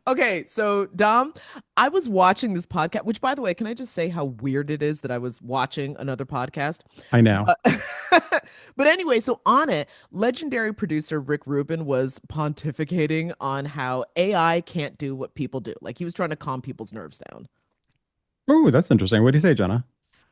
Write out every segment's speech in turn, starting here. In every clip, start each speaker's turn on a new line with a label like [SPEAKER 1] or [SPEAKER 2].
[SPEAKER 1] Okay, so Dom, I was watching this podcast, which by the way, can I just say how weird it is that I was watching another podcast?
[SPEAKER 2] I know.
[SPEAKER 1] But, but anyway, so on it, legendary producer Rick Rubin was pontificating on how AI can't do what people do. Like he was trying to calm people's nerves down.
[SPEAKER 2] Oh, that's interesting. What do you say, Jenna?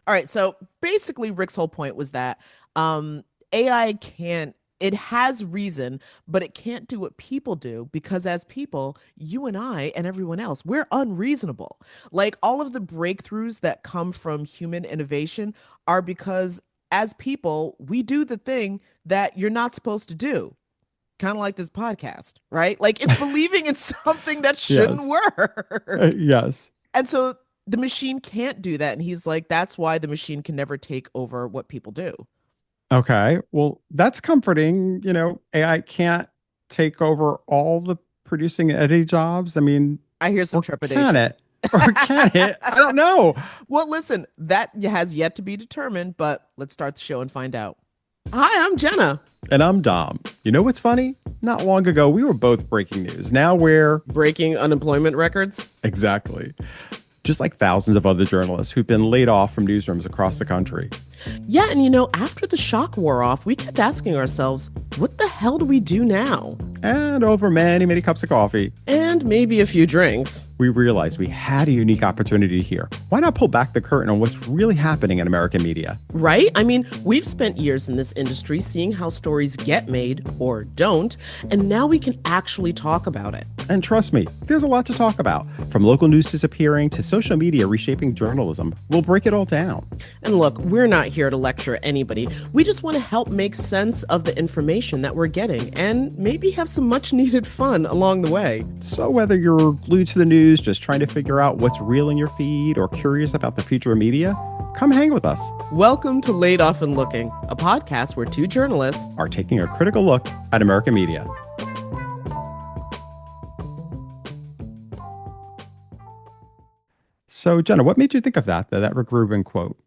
[SPEAKER 1] All right, so basically Rick's whole point was that AI can't it has reason, but it can't do what people do because as people, you and I and everyone else, we're unreasonable. Like all of the breakthroughs that come from human innovation are because as people, we do the thing that you're not supposed to do. Kind of like this podcast, right? Like it's believing in something that shouldn't
[SPEAKER 2] Yes.
[SPEAKER 1] work.
[SPEAKER 2] Yes.
[SPEAKER 1] And so the machine can't do that. And he's like, that's why the machine can never take over what people do.
[SPEAKER 2] Okay. Well, that's comforting. AI can't take over all the producing and editing jobs. I mean,
[SPEAKER 1] I hear some
[SPEAKER 2] or can
[SPEAKER 1] trepidation.
[SPEAKER 2] it? Or can it? I don't know.
[SPEAKER 1] Well, listen, that has yet to be determined, but let's start the show and find out. Hi, I'm Jenna.
[SPEAKER 2] And I'm Dom. You know what's funny? Not long ago, we were both breaking news. Now we're
[SPEAKER 1] Breaking unemployment records.
[SPEAKER 2] exactly just like thousands of other journalists who've been laid off from newsrooms across the country.
[SPEAKER 1] Yeah, and after the shock wore off, we kept asking ourselves, what the hell do we do now?
[SPEAKER 2] And over many, many cups of coffee,
[SPEAKER 1] And maybe a few drinks.
[SPEAKER 2] we realized we had a unique opportunity here. Why not pull back the curtain on what's really happening in American media?
[SPEAKER 1] Right? I mean, we've spent years in this industry seeing how stories get made or don't, and now we can actually talk about it.
[SPEAKER 2] And trust me, there's a lot to talk about. From local news disappearing to social media reshaping journalism, we'll break it all down.
[SPEAKER 1] And look, we're not here to lecture anybody. We just want to help make sense of the information that we're getting and maybe have some much needed fun along the way.
[SPEAKER 2] So whether you're glued to the news, just trying to figure out what's real in your feed, or curious about the future of media, come hang with us.
[SPEAKER 1] Welcome to Laid Off and Looking, a podcast where two journalists
[SPEAKER 2] Are taking a critical look at American media. So, Jenna, what made you think of that Rick Rubin quote?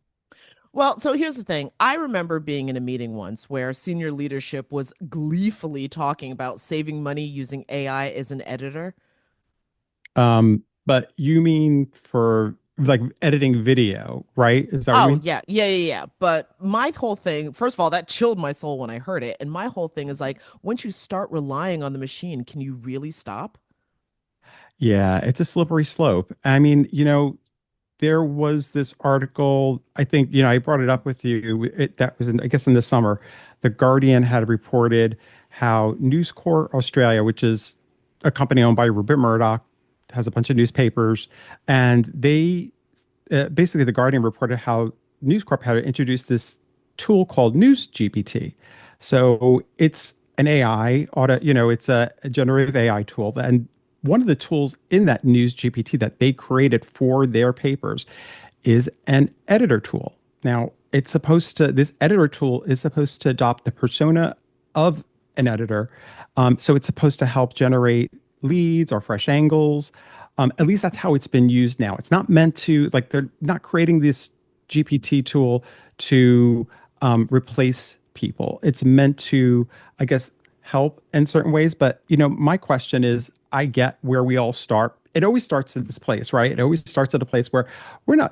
[SPEAKER 1] Well, so here's the thing. I remember being in a meeting once where senior leadership was gleefully talking about saving money using AI as an editor.
[SPEAKER 2] But you mean for like editing video, right? Is that what you
[SPEAKER 1] Oh,
[SPEAKER 2] mean?
[SPEAKER 1] yeah. But my whole thing, first of all, that chilled my soul when I heard it. And my whole thing is like, once you start relying on the machine, can you really stop?
[SPEAKER 2] Yeah, it's a slippery slope. I mean, there was this article, I think, I brought it up with you. That was I guess in the summer. The Guardian had reported how NewsCorp Australia, which is a company owned by Rupert Murdoch, has a bunch of newspapers, and they basically the Guardian reported how News Corp had introduced this tool called News GPT. So it's an AI it's a generative AI tool, and one of the tools in that News GPT that they created for their papers is an editor tool. Now, this editor tool is supposed to adopt the persona of an editor. So it's supposed to help generate leads or fresh angles. At least that's how it's been used now. It's not meant to, like, they're not creating this GPT tool to replace people. It's meant to, I guess, help in certain ways. But, my question is, I get where we all start. It always starts in this place, right? It always starts at a place where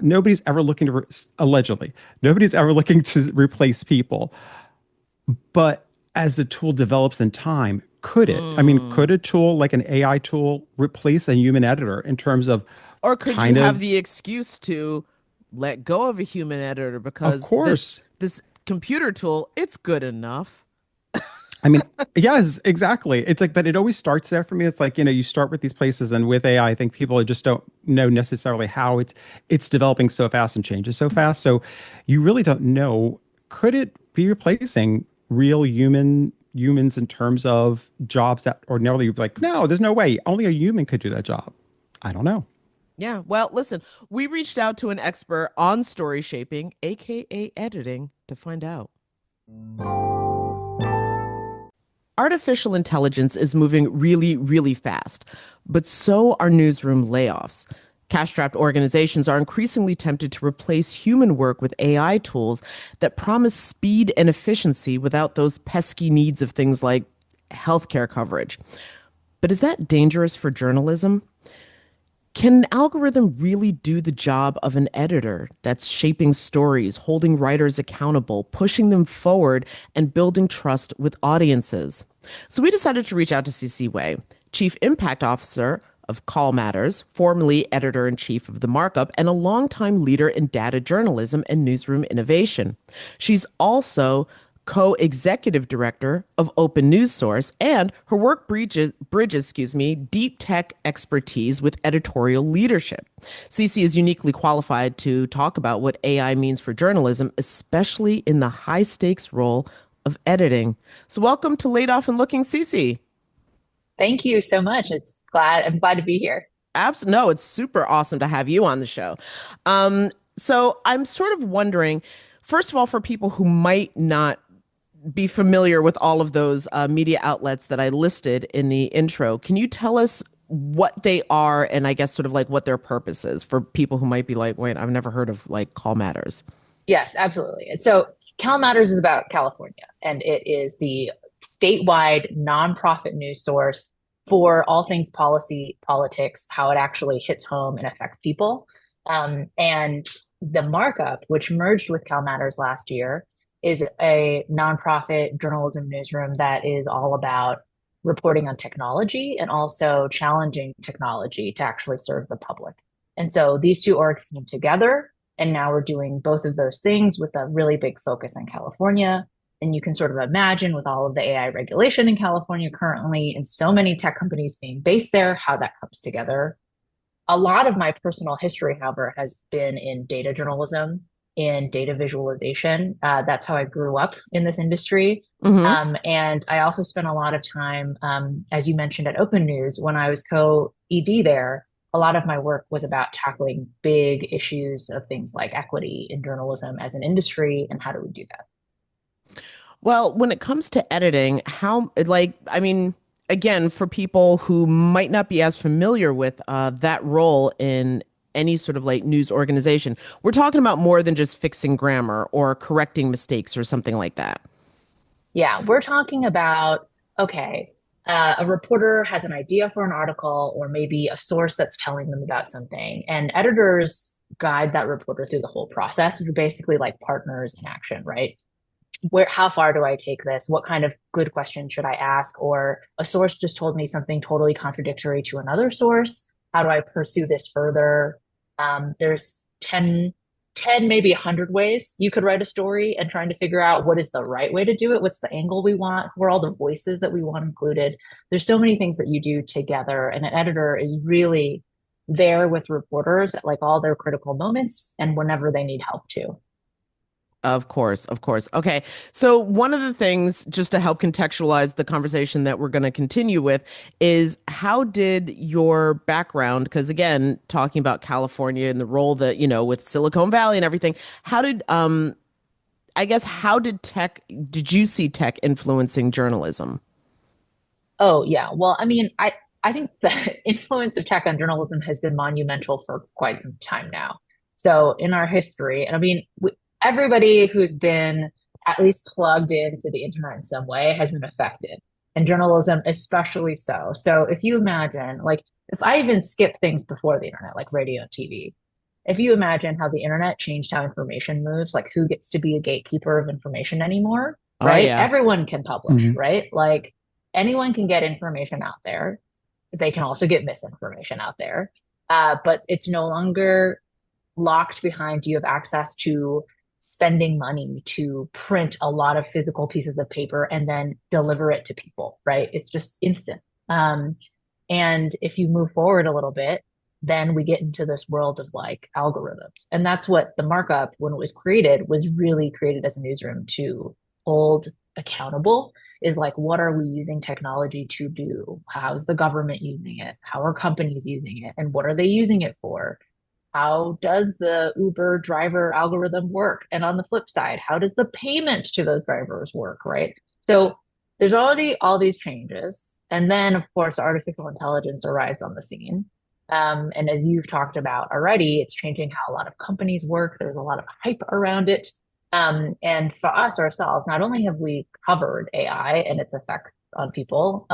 [SPEAKER 2] nobody's ever looking to, allegedly, nobody's ever looking to replace people. But as the tool develops in time, could it? I mean,
[SPEAKER 1] Mm.
[SPEAKER 2] could a tool like an AI tool replace a human editor in terms of
[SPEAKER 1] Or could you
[SPEAKER 2] kind
[SPEAKER 1] have
[SPEAKER 2] of,
[SPEAKER 1] the excuse to let go of a human editor
[SPEAKER 2] of
[SPEAKER 1] because this
[SPEAKER 2] course.
[SPEAKER 1] this computer tool, it's good enough.
[SPEAKER 2] I mean, yes, exactly. It's like, but it always starts there for me. It's like, you start with these places, and with AI, I think people just don't know necessarily how it's developing so fast and changes so fast. So you really don't know, could it be replacing real humans in terms of jobs that ordinarily you'd be like, no, there's no way. Only a human could do that job. I don't know.
[SPEAKER 1] Yeah, well, listen, we reached out to an expert on story shaping, aka editing, to find out. Artificial intelligence is moving really, really fast, but so are newsroom layoffs. Cash strapped organizations are increasingly tempted to replace human work with AI tools that promise speed and efficiency without those pesky needs of things like healthcare coverage. But is that dangerous for journalism? Can an algorithm really do the job of an editor that's shaping stories, holding writers accountable, pushing them forward, and building trust with audiences? So we decided to reach out to Sisi Wei, Chief Impact Officer of CalMatters, formerly editor-in-chief of the Markup, and a longtime leader in data journalism and newsroom innovation. She's also co-executive director of Open News Source, and her work bridges, deep tech expertise with editorial leadership. Cece is uniquely qualified to talk about what AI means for journalism, especially in the high-stakes role of editing. So welcome to Laid Off and Looking, Cece.
[SPEAKER 3] Thank you so much. I'm glad to be here.
[SPEAKER 1] No, it's super awesome to have you on the show. So I'm sort of wondering, first of all, for people who might not be familiar with all of those media outlets that I listed in the intro, can you tell us what they are and I guess sort of like what their purpose is for people who might be like, wait, I've never heard of like Call Matters.
[SPEAKER 3] Yes, absolutely. And so CalMatters is about California, and it is the statewide nonprofit news source for all things policy, politics, how it actually hits home and affects people. And the Markup, which merged with CalMatters last year, is a nonprofit journalism newsroom that is all about reporting on technology and also challenging technology to actually serve the public. And so these two orgs came together, and now we're doing both of those things with a really big focus on California. And you can sort of imagine with all of the AI regulation in California currently and so many tech companies being based there, how that comes together. A lot of my personal history, however, has been in data journalism, in data visualization. That's how I grew up in this industry.
[SPEAKER 1] Mm-hmm.
[SPEAKER 3] And I also spent a lot of time, as you mentioned, at Open News when I was co-ED there. A lot of my work was about tackling big issues of things like equity in journalism as an industry and how do we do that.
[SPEAKER 1] Well, when it comes to editing, how, like, I mean, again, for people who might not be as familiar with that role in any sort of like news organization, we're talking about more than just fixing grammar or correcting mistakes or something like that.
[SPEAKER 3] Yeah, we're talking about, okay, a reporter has an idea for an article or maybe a source that's telling them about something, and editors guide that reporter through the whole process. They're basically like partners in action, right? How far do I take this? What kind of good question should I ask? Or a source just told me something totally contradictory to another source. How do I pursue this further? There's 10, maybe 100 ways you could write a story, and trying to figure out what is the right way to do it. What's the angle we want? Who are all the voices that we want included? There's so many things that you do together. And an editor is really there with reporters at like all their critical moments and whenever they need help too.
[SPEAKER 1] Of course, of course. Okay. So, one of the things, just to help contextualize the conversation that we're going to continue with, is how did your background, because again, talking about California and the role that, with Silicon Valley and everything, how did, I guess, did you see tech influencing journalism?
[SPEAKER 3] Oh, yeah. Well, I mean, I think the influence of tech on journalism has been monumental for quite some time now. So in our history, and I mean, everybody who's been at least plugged into the internet in some way has been affected, and journalism especially so. So if you imagine, like, if I even skip things before the internet, like radio and TV, if you imagine how the internet changed how information moves, like who gets to be a gatekeeper of information anymore,
[SPEAKER 1] Oh,
[SPEAKER 3] right?
[SPEAKER 1] yeah.
[SPEAKER 3] Everyone can publish,
[SPEAKER 2] Mhm.
[SPEAKER 3] right? Like anyone can get information out there. They can also get misinformation out there. But it's no longer locked behind, do you have access to spending money to print a lot of physical pieces of paper and then deliver it to people, right? It's just instant. And if you move forward a little bit, then we get into this world of like algorithms. And that's what the Markup, when it was created, was really created as a newsroom to hold accountable, is like, what are we using technology to do? How's the government using it? How are companies using it? And what are they using it for? How does the Uber driver algorithm work? And on the flip side, how does the payment to those drivers work, right? So there's already all these changes. And then, of course, artificial intelligence arrives on the scene. And as you've talked about already, it's changing how a lot of companies work. There's a lot of hype around it. And for us ourselves, not only have we covered AI and its effects on people,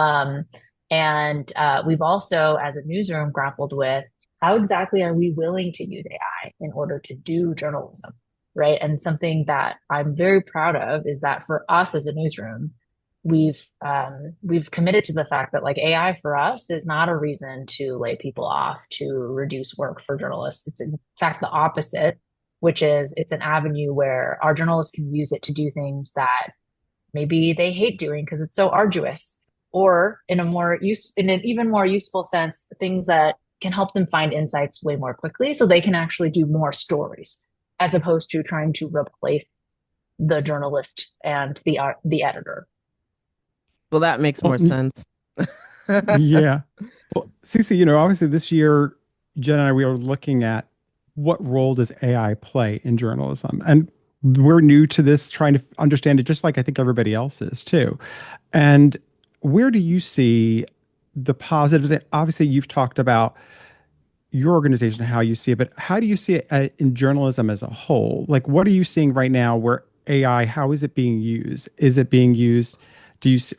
[SPEAKER 3] and we've also, as a newsroom, grappled with how exactly are we willing to use AI in order to do journalism, right? And something that I'm very proud of is that for us as a newsroom, we've committed to the fact that like AI for us is not a reason to lay people off, to reduce work for journalists. It's in fact the opposite, which is it's an avenue where our journalists can use it to do things that maybe they hate doing because it's so arduous, or in an even more useful sense, things that can help them find insights way more quickly so they can actually do more stories as opposed to trying to replace the journalist and the editor.
[SPEAKER 1] Well, that makes
[SPEAKER 2] Well,
[SPEAKER 1] more sense.
[SPEAKER 2] yeah. Well, Cece, obviously this year, Jen and I, we are looking at what role does AI play in journalism? And we're new to this, trying to understand it just like I think everybody else is too. And where do you see the positives? Obviously, you've talked about your organization, how you see it, but how do you see it in journalism as a whole? Like, what are you seeing right now where AI, how is it being used? Is it being used?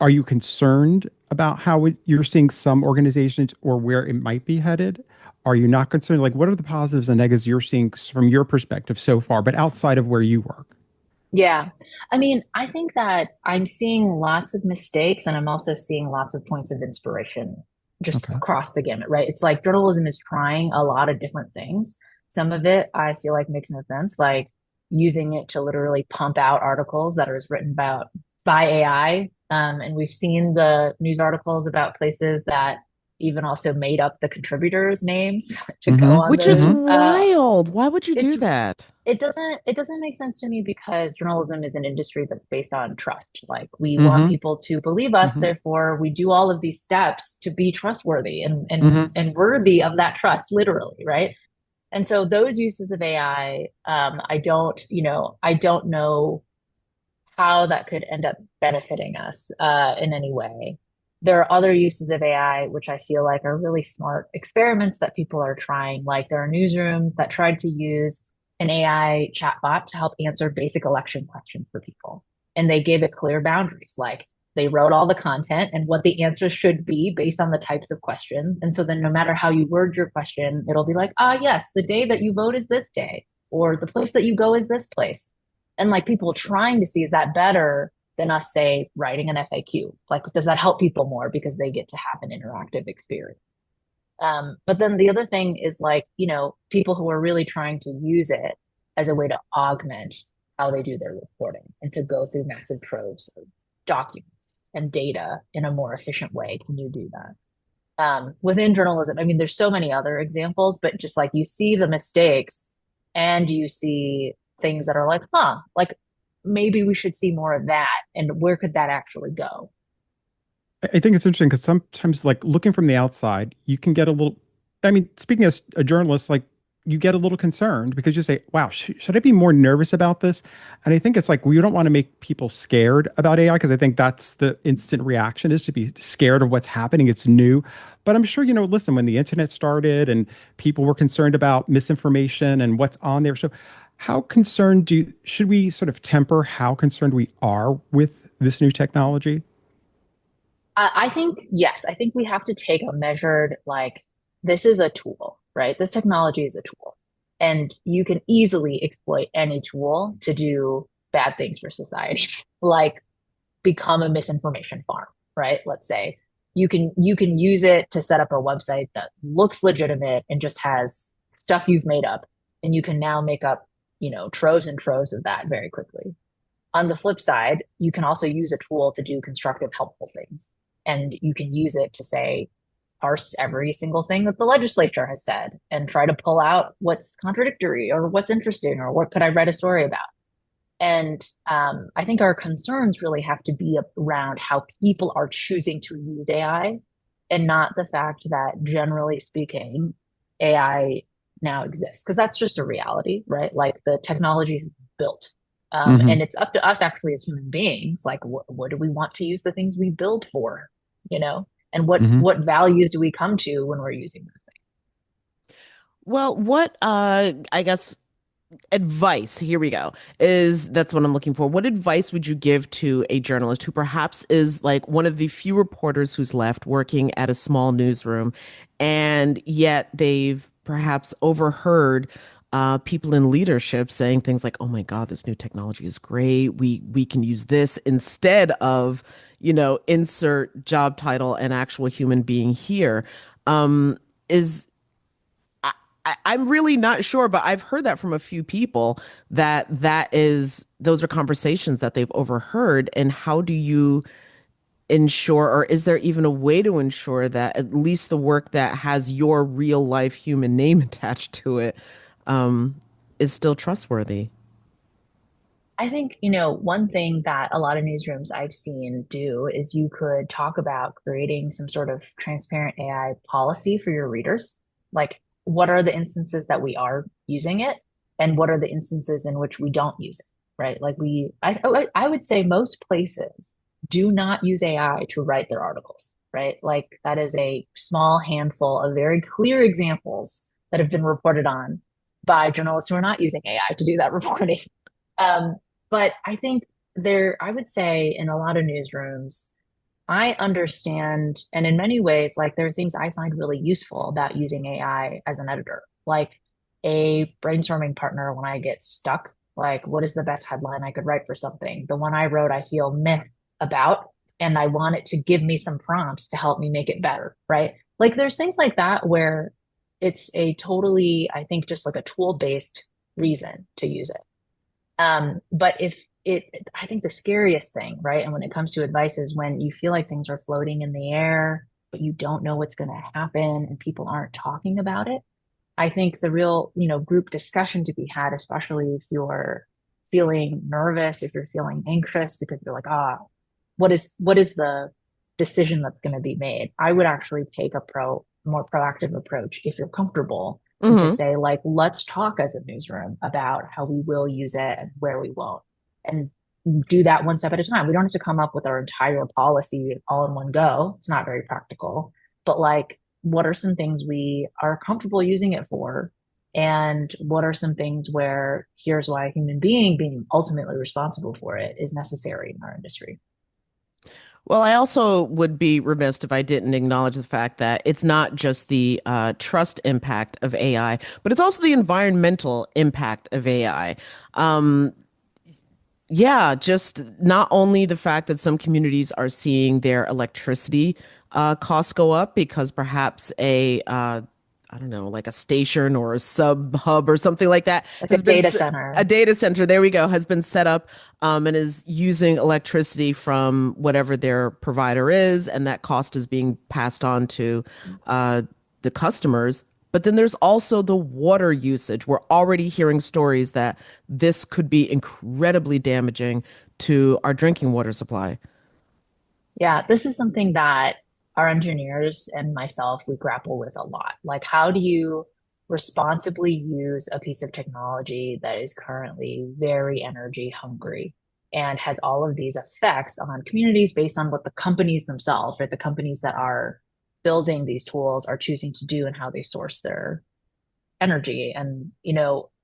[SPEAKER 2] Are you concerned about how you're seeing some organizations or where it might be headed? Are you not concerned? Like, what are the positives and negatives you're seeing from your perspective so far, but outside of where you work?
[SPEAKER 3] Yeah. I mean, I think that I'm seeing lots of mistakes and I'm also seeing lots of points of inspiration just
[SPEAKER 2] Okay.
[SPEAKER 3] across the gamut, right? It's like journalism is trying a lot of different things. Some of it I feel like makes no sense, like using it to literally pump out articles that are written about by AI. And we've seen the news articles about places that even also made up the contributors' names to go
[SPEAKER 2] Mm-hmm.
[SPEAKER 3] on
[SPEAKER 1] Which is
[SPEAKER 3] those.
[SPEAKER 1] wild. Why would you
[SPEAKER 3] It's
[SPEAKER 1] do that?
[SPEAKER 3] it doesn't make sense to me because journalism is an industry that's based on trust. Like we want
[SPEAKER 2] Mm-hmm.
[SPEAKER 3] people to believe us,
[SPEAKER 2] Mm-hmm.
[SPEAKER 3] therefore we do all of these steps to be trustworthy and and
[SPEAKER 2] Mm-hmm.
[SPEAKER 3] and worthy of that trust, literally, right? And so those uses of AI, I don't know how that could end up benefiting us in any way. There are other uses of AI which I feel like are really smart experiments that people are trying. Like there are newsrooms that tried to use an AI chatbot to help answer basic election questions for people. And they gave it clear boundaries. Like they wrote all the content and what the answers should be based on the types of questions. And so then no matter how you word your question, it'll be like, yes, the day that you vote is this day, or the place that you go is this place. And like people trying to see, is that better than us, say, writing an FAQ? Like, does that help people more because they get to have an interactive experience? But then the other thing is like, people who are really trying to use it as a way to augment how they do their reporting and to go through massive troves of documents and data in a more efficient way. Can you do that? Within journalism, I mean, there's so many other examples, but just like you see the mistakes and you see things that are like, like maybe we should see more of that. And where could that actually go?
[SPEAKER 2] I think it's interesting because sometimes, like looking from the outside, you can get a little. I mean, speaking as a journalist, like you get a little concerned because you say, "Wow, should I be more nervous about this?" And I think it's like we don't want to make people scared about AI because I think that's the instant reaction is to be scared of what's happening. It's new, but I'm sure listen, when the internet started and people were concerned about misinformation and what's on there, so how concerned should we sort of temper how concerned we are with this new technology?
[SPEAKER 3] I think, yes, I think we have to take a measured, like, this is a tool, right? This technology is a tool. And you can easily exploit any tool to do bad things for society, like become a misinformation farm, right? Let's say you can use it to set up a website that looks legitimate and just has stuff you've made up, and you can now make up, troves and troves of that very quickly. On the flip side, you can also use a tool to do constructive, helpful things. And you can use it to say, parse every single thing that the legislature has said and try to pull out what's contradictory or what's interesting or what could I write a story about. And I think our concerns really have to be around how people are choosing to use AI and not the fact that, generally speaking, AI now exists. Because that's just a reality, right? Like the technology is built.
[SPEAKER 2] Hmm.
[SPEAKER 3] And it's up to us actually as human beings. Like, what do we want to use the things we build for? You know, and
[SPEAKER 2] Hmm.
[SPEAKER 3] what values do we come to when we're using those things?
[SPEAKER 1] Well, what I guess advice, here we go, is that's what I'm looking for. What advice would you give to a journalist who perhaps is like one of the few reporters who's left working at a small newsroom and yet they've perhaps overheard people in leadership saying things like, "Oh my God, this new technology is great. We can use this instead of, insert job title and actual human being here." Is I'm really not sure, but I've heard that from a few people those are conversations that they've overheard. And how do you ensure, or is there even a way to ensure that at least the work that has your real life human name attached to it um, is still trustworthy?
[SPEAKER 3] I think, one thing that a lot of newsrooms I've seen do is you could talk about creating some sort of transparent AI policy for your readers. Like, what are the instances that we are using it, and what are the instances in which we don't use it, right? Like I would say most places do not use AI to write their articles, right? Like that is a small handful of very clear examples that have been reported on by journalists who are not using AI to do that reporting. Um, but I think I would say in a lot of newsrooms, I understand, and in many ways, like there are things I find really useful about using AI as an editor, like a brainstorming partner when I get stuck, like what is the best headline I could write for something? The one I wrote, I feel meh about, and I want it to give me some prompts to help me make it better, right? Like there's things like that where it's a totally, I think, just like a tool-based reason to use it. But if it, I think the scariest thing, right? And when it comes to advice is when you feel like things are floating in the air, but you don't know what's going to happen and people aren't talking about it. I think the real, group discussion to be had, especially if you're feeling nervous, if you're feeling anxious because you're like, what is the decision that's going to be made? I would actually take a more proactive approach if you're comfortable and to
[SPEAKER 1] Hmm.
[SPEAKER 3] say, like, let's talk as a newsroom about how we will use it and where we won't. And do that one step at a time. We don't have to come up with our entire policy all in one go. It's not very practical. But like, what are some things we are comfortable using it for? And what are some things where here's why a human being ultimately responsible for it is necessary in our industry?
[SPEAKER 1] Well, I also would be remiss if I didn't acknowledge the fact that it's not just the trust impact of AI, but it's also the environmental impact of AI. Um, yeah, just not only the fact that some communities are seeing their electricity costs go up because perhaps I don't know, like a station or a sub hub or something like that
[SPEAKER 3] Like a
[SPEAKER 1] has been
[SPEAKER 3] data
[SPEAKER 1] a
[SPEAKER 3] center.
[SPEAKER 1] data center, there we go, has been set up and is using electricity from whatever their provider is, and that cost is being passed on to uh, the customers. But then there's also the water usage. We're already hearing stories that this could be incredibly damaging to our drinking water supply.
[SPEAKER 3] Yeah, this is something that our engineers and myself, we grapple with a lot. Like, how do you responsibly use a piece of technology that is currently very energy hungry and has all of these effects on communities based on what the companies themselves, or the companies that are building these tools are choosing to do and how they source their energy. And,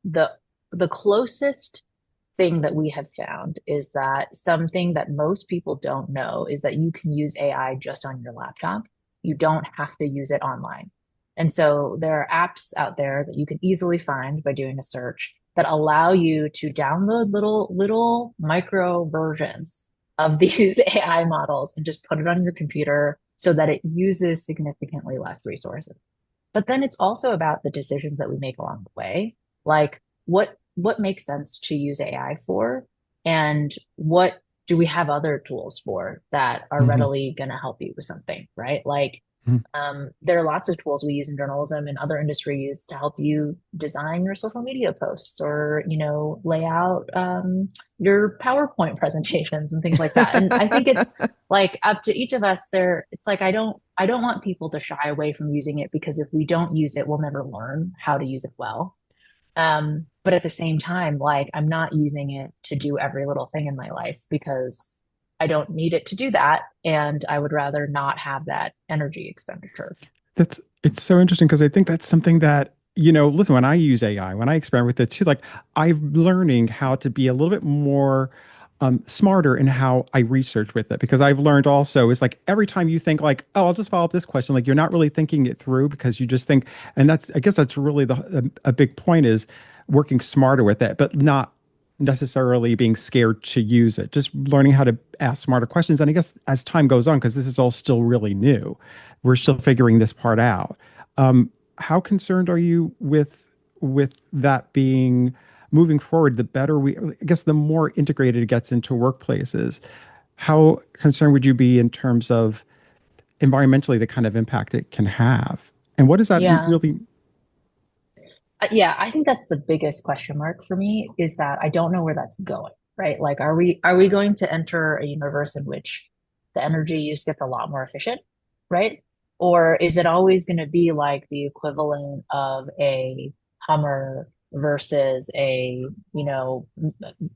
[SPEAKER 3] the closest thing that we have found is that something that most people don't know is that you can use AI just on your laptop. You don't have to use it online. And so there are apps out there that you can easily find by doing a search that allow you to download little micro versions of these AI models and just put it on your computer so that it uses significantly less resources. But then it's also about the decisions that we make along the way. Like what makes sense to use AI for, and what do we have other tools for that are
[SPEAKER 2] Hmm.
[SPEAKER 3] readily going to help you with something, right? Like there are lots of tools we use in journalism and other industries to help you design your social media posts, or lay out your PowerPoint presentations and things like that. And I think it's like up to each of us there. It's like I don't want people to shy away from using it, because if we don't use it, we'll never learn how to use it well. But at the same time, like I'm not using it to do every little thing in my life because I don't need it to do that. And I would rather not have that energy expenditure.
[SPEAKER 2] It's so interesting because I think that's something that, listen, when I use AI, when I experiment with it too, like I'm learning how to be a little bit more smarter in how I research with it, because I've learned also is like every time you think like, oh, I'll just follow up this question, like you're not really thinking it through because you just think, and that's, I guess that's really a big point is working smarter with it, but not necessarily being scared to use it, just learning how to ask smarter questions. And I guess as time goes on, because this is all still really new, we're still figuring this part out. How concerned are you with that being moving forward, the better we, I guess, the more integrated it gets into workplaces? How concerned would you be in terms of environmentally the kind of impact it can have? And what does that
[SPEAKER 3] Yeah.
[SPEAKER 2] really?
[SPEAKER 3] Yeah, I think that's the biggest question mark for me is that I don't know where that's going, right? Like, are we going to enter a universe in which the energy use gets a lot more efficient, right? Or is it always going to be like the equivalent of a Hummer versus a,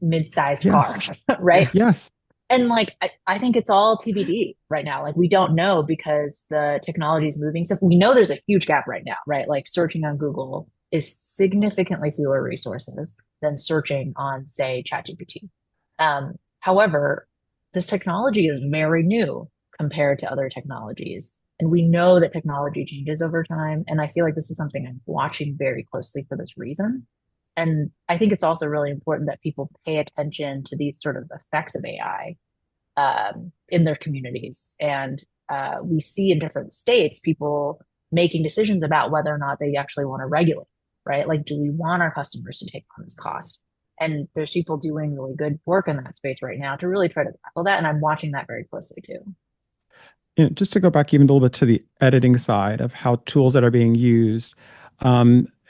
[SPEAKER 3] mid-sized car,
[SPEAKER 2] Yes,
[SPEAKER 3] right?
[SPEAKER 2] yes,
[SPEAKER 3] And like I think it's all TBD right now. Like we don't know because the technology is moving. So we know there's a huge gap right now, right? Like searching on Google is significantly fewer resources than searching on, say, ChatGPT. However, this technology is very new compared to other technologies. And we know that technology changes over time. And I feel like this is something I'm watching very closely for this reason. And I think it's also really important that people pay attention to these sort of effects of AI in their communities. And we see in different states people making decisions about whether or not they actually want to regulate, right? Like, do we want our customers to take on this cost? And there's people doing really good work in that space right now to really try to tackle that. And I'm watching that very closely too.
[SPEAKER 2] Just to go back even a little bit to the editing side of how tools that are being used,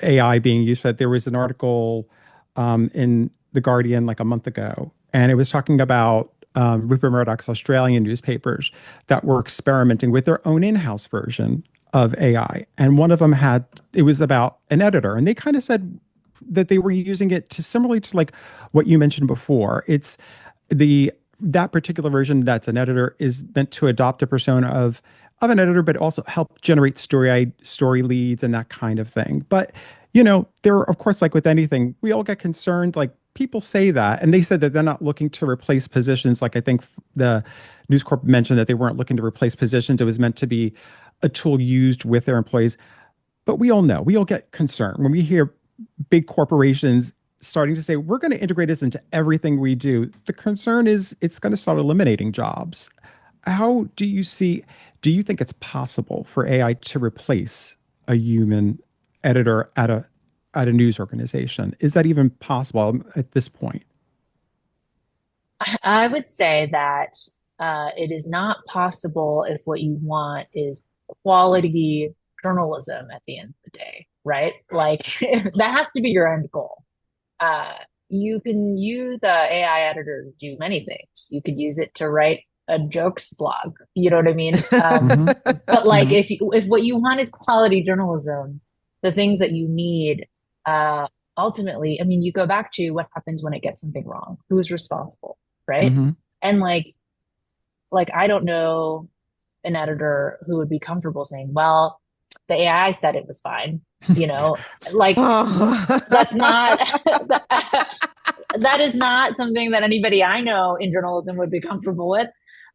[SPEAKER 2] AI being used. That there was an article in the Guardian like a month ago, and it was talking about Rupert Murdoch's Australian newspapers that were experimenting with their own in-house version of AI, and one of them had it was about an editor, and they kind of said that they were using it to similarly to like what you mentioned before. It's the that particular version that's an editor is meant to adopt a persona of an editor, but also help generate story leads and that kind of thing. But there are, of course, like with anything, we all get concerned. Like people say that, and they said that they're not looking to replace positions. Like I think the News Corp mentioned that they weren't looking to replace positions. It was meant to be a tool used with their employees. But we all know, we all get concerned when we hear big corporations starting to say, we're going to integrate this into everything we do. The concern is it's going to start eliminating jobs. How do you think it's possible for AI to replace a human editor at a news organization? Is that even possible at this point?
[SPEAKER 3] I would say that it is not possible if what you want is quality journalism at the end of the day, right? Like that has to be your end goal. Uh, you can use the AI editor to do many things. You could use it to write a jokes blog. You know what I mean?
[SPEAKER 2] Hmm.
[SPEAKER 3] But like
[SPEAKER 2] Hmm.
[SPEAKER 3] if what you want is quality journalism, the things that you need, uh, ultimately, I mean, you go back to what happens when it gets something wrong. Who's responsible, right?
[SPEAKER 2] Hmm.
[SPEAKER 3] And like I don't know an editor who would be comfortable saying, well, the AI said it was fine. You know, like that's not that is not something that anybody I know in journalism would be comfortable with.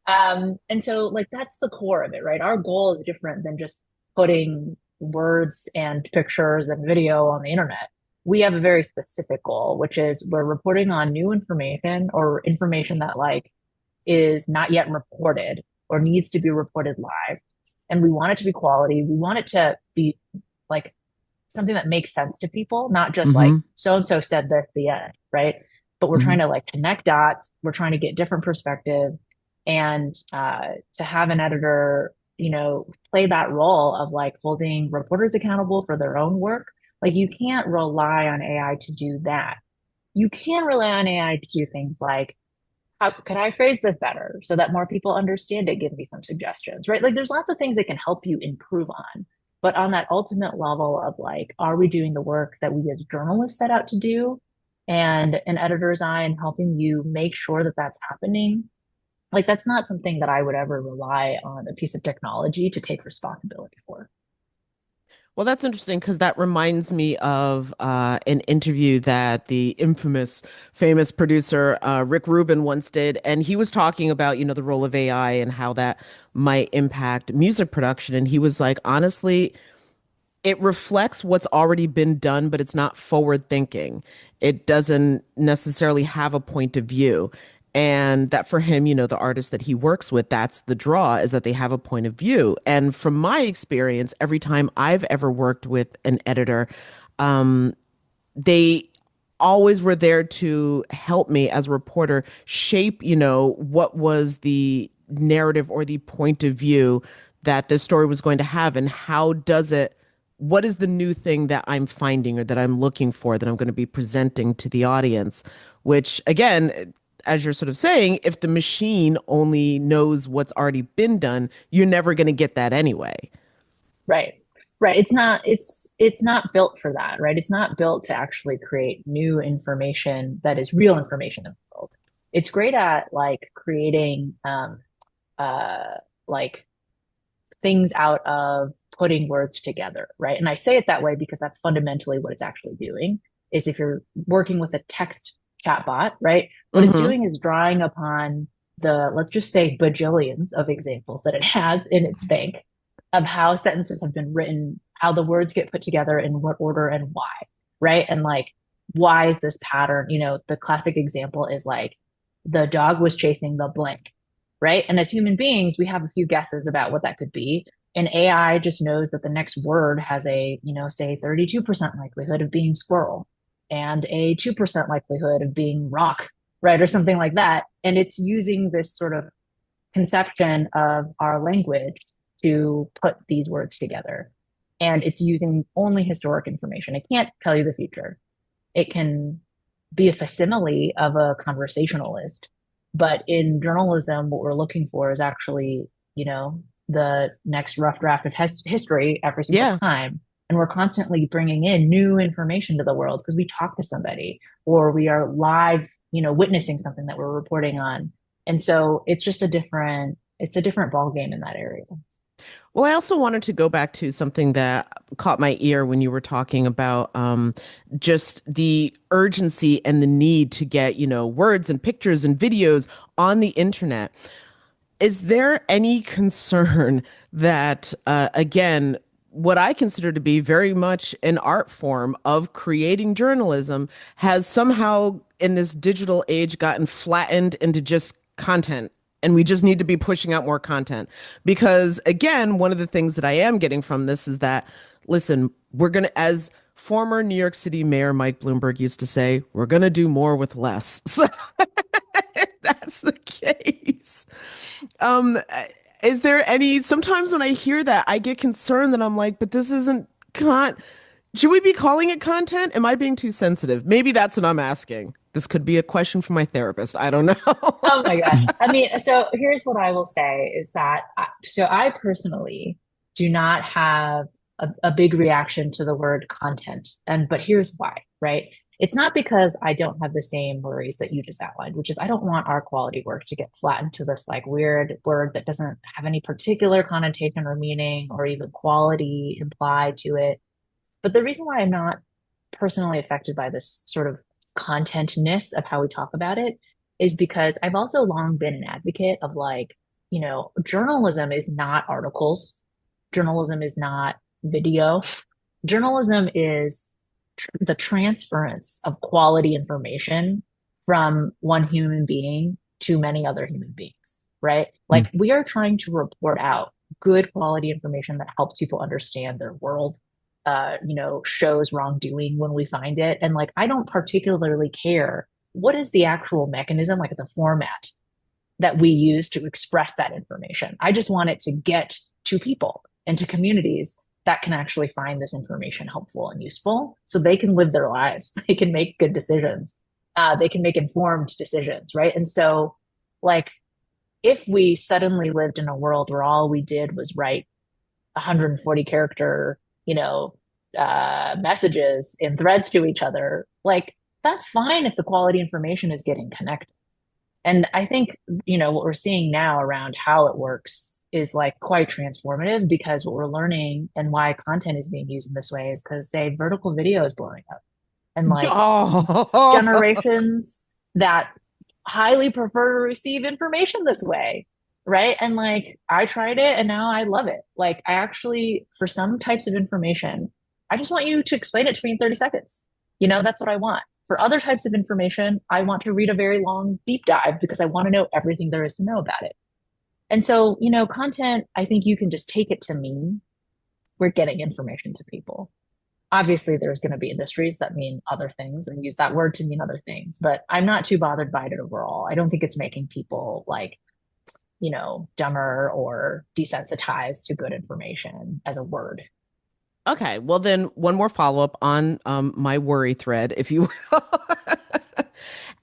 [SPEAKER 3] And so like that's the core of it, right? Our goal is different than just putting words and pictures and video on the internet. We have a very specific goal, which is we're reporting on new information or information that like is not yet reported or needs to be reported live. And we want it to be quality. We want it to be like something that makes sense to people, not just like
[SPEAKER 2] Hmm.
[SPEAKER 3] so and so said this the end, right? But we're trying
[SPEAKER 2] Hmm.
[SPEAKER 3] to like connect dots. We're trying to get different perspective, and to have an editor, play that role of like holding reporters accountable for their own work. Like you can't rely on AI to do that. You can rely on AI to do things like how could I phrase this better so that more people understand it? Give me some suggestions, right? Like there's lots of things that can help you improve on. But on that ultimate level of like, are we doing the work that we as journalists set out to do? And an editor's eye and helping you make sure that that's happening. Like that's not something that I would ever rely on a piece of technology to take responsibility for.
[SPEAKER 1] Well, that's interesting because that reminds me of an interview that the infamous, famous producer Rick Rubin once did, and he was talking about, the role of AI and how that might impact music production. And he was like, honestly, it reflects what's already been done, but it's not forward thinking. It doesn't necessarily have a point of view. And that for him, the artists that he works with, that's the draw, is that they have a point of view. And from my experience, every time I've ever worked with an editor, they always were there to help me as a reporter shape, what was the narrative or the point of view that the story was going to have, and what is the new thing that I'm finding or that I'm looking for that I'm going to be presenting to the audience, which again, as you're sort of saying, if the machine only knows what's already been done, you're never going to get that anyway.
[SPEAKER 3] Right. Right. It's not built for that, right? It's not built to actually create new information that is real information in the world. It's great at like creating uh like things out of putting words together, right? And I say it that way because that's fundamentally what it's actually doing. Is if you're working with a text chatbot, right? What it's
[SPEAKER 1] Hmm.
[SPEAKER 3] doing is drawing upon the, let's just say, bajillions of examples that it has in its bank of how sentences have been written, how the words get put together, in what order and why, right? And like, why is this pattern? The classic example is like, the dog was chasing the blank, right? And as human beings, we have a few guesses about what that could be. And AI just knows that the next word has a, say 32% likelihood of being squirrel and a 2% likelihood of being rock, right? Or something like that. And it's using this sort of conception of our language to put these words together. And it's using only historic information. It can't tell you the future. It can be a facsimile of a conversationalist. But in journalism, what we're looking for is actually, the next rough draft of history every single
[SPEAKER 1] Yeah.
[SPEAKER 3] time. And we're constantly bringing in new information to the world because we talk to somebody or we are live, witnessing something that we're reporting on. And so it's a different ball game in that area.
[SPEAKER 1] Well, I also wanted to go back to something that caught my ear when you were talking about just the urgency and the need to get, words and pictures and videos on the internet. Is there any concern that, again, what I consider to be very much an art form of creating journalism has somehow in this digital age gotten flattened into just content? And we just need to be pushing out more content. Because, again, one of the things that I am getting from this is that, listen, we're going to, as former New York City Mayor Mike Bloomberg used to say, we're going to do more with less. So if that's the case. Um, is there any, sometimes when I hear that, I get concerned that I'm like, but this isn't should we be calling it content? Am I being too sensitive? Maybe that's what I'm asking. This could be a question for my therapist. I don't know.
[SPEAKER 3] Oh my gosh. I mean, so here's what I will say is that, so I personally do not have a big reaction to the word content. But here's why, right? It's not because I don't have the same worries that you just outlined, which is I don't want our quality work to get flattened to this like weird word that doesn't have any particular connotation or meaning or even quality implied to it. But the reason why I'm not personally affected by this sort of contentness of how we talk about it is because I've also long been an advocate of like, journalism is not articles. Journalism is not video. Journalism is the transference of quality information from one human being to many other human beings, right? Like we are trying to report out good quality information that helps people understand their world, shows wrongdoing when we find it. And like, I don't particularly care what is the actual mechanism, like the format that we use to express that information. I just want it to get to people and to communities that can actually find this information helpful and useful so they can live their lives. They can make good decisions. They can make informed decisions, right? And so, like, if we suddenly lived in a world where all we did was write 140 character, messages in threads to each other, like, that's fine if the quality information is getting connected. And I think, what we're seeing now around how it works is like quite transformative, because what we're learning and why content is being used in this way is because, say, vertical video is blowing up, and like
[SPEAKER 1] Oh,
[SPEAKER 3] generations that highly prefer to receive information this way, right? And like I tried it and now I love it. Like I actually, for some types of information, I just want you to explain it to me in 30 seconds. That's what I want. For other types of information, I want to read a very long deep dive because I want to know everything there is to know about it. And so, content, I think you can just take it to mean we're getting information to people. Obviously, there's going to be industries that mean other things and use that word to mean other things, but I'm not too bothered by it overall. I don't think it's making people like, dumber or desensitized to good information as a word.
[SPEAKER 1] okay. Well, then one more follow up on my worry thread, if you will.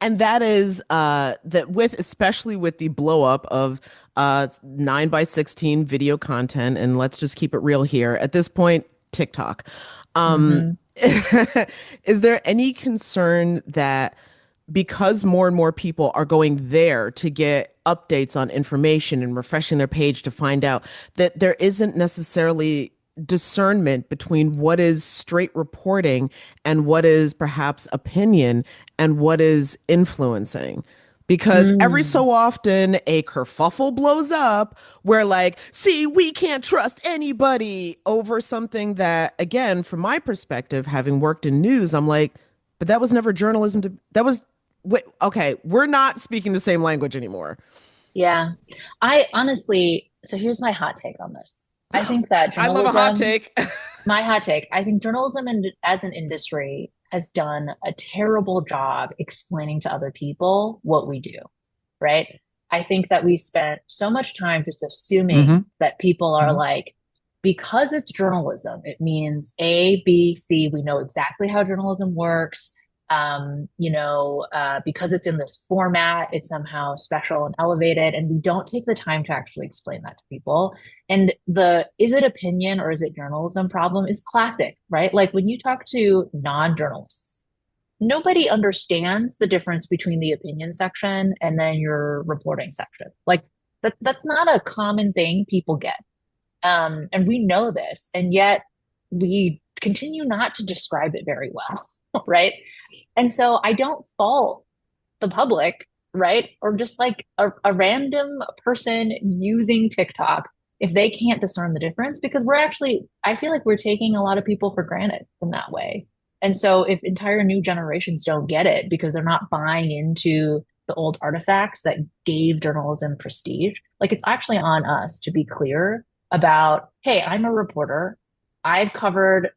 [SPEAKER 1] And that is that especially with the blow up of 9 by 16 video content, and let's just keep it real here. At this point, TikTok. Um,
[SPEAKER 3] Mm-hmm.
[SPEAKER 1] is there any concern that because more and more people are going there to get updates on information and refreshing their page to find out, that there isn't necessarily discernment between what is straight reporting and what is perhaps opinion and what is influencing? Because every
[SPEAKER 3] Mm.
[SPEAKER 1] so often a kerfuffle blows up where, like, see, we can't trust anybody over something that, again, from my perspective, having worked in news, I'm like, but that was never journalism. That was, wait, okay, we're not speaking the same language anymore.
[SPEAKER 3] Yeah. I honestly, so here's my hot take on this. I think that
[SPEAKER 1] I love a hot
[SPEAKER 3] journalism,
[SPEAKER 1] take.
[SPEAKER 3] my hot take, I think journalism as an industry has done a terrible job explaining to other people what we do, right? I think that we spent so much time just assuming
[SPEAKER 2] Hmm.
[SPEAKER 3] that people are
[SPEAKER 2] Hmm.
[SPEAKER 3] like, because it's journalism, it means A, B, C. We know exactly how journalism works. Because it's in this format, it's somehow special and elevated, and we don't take the time to actually explain that to people. And the is it opinion or is it journalism problem is classic, right? Like when you talk to non-journalists, nobody understands the difference between the opinion section and then your reporting section. Like that's not a common thing people get. And we know this, and yet we continue not to describe it very well, right? And so I don't fault the public, right? Or just like a random person using TikTok if they can't discern the difference, because I feel like we're taking a lot of people for granted in that way. And so if entire new generations don't get it because they're not buying into the old artifacts that gave journalism prestige, like it's actually on us to be clear about, hey, I'm a reporter. I've covered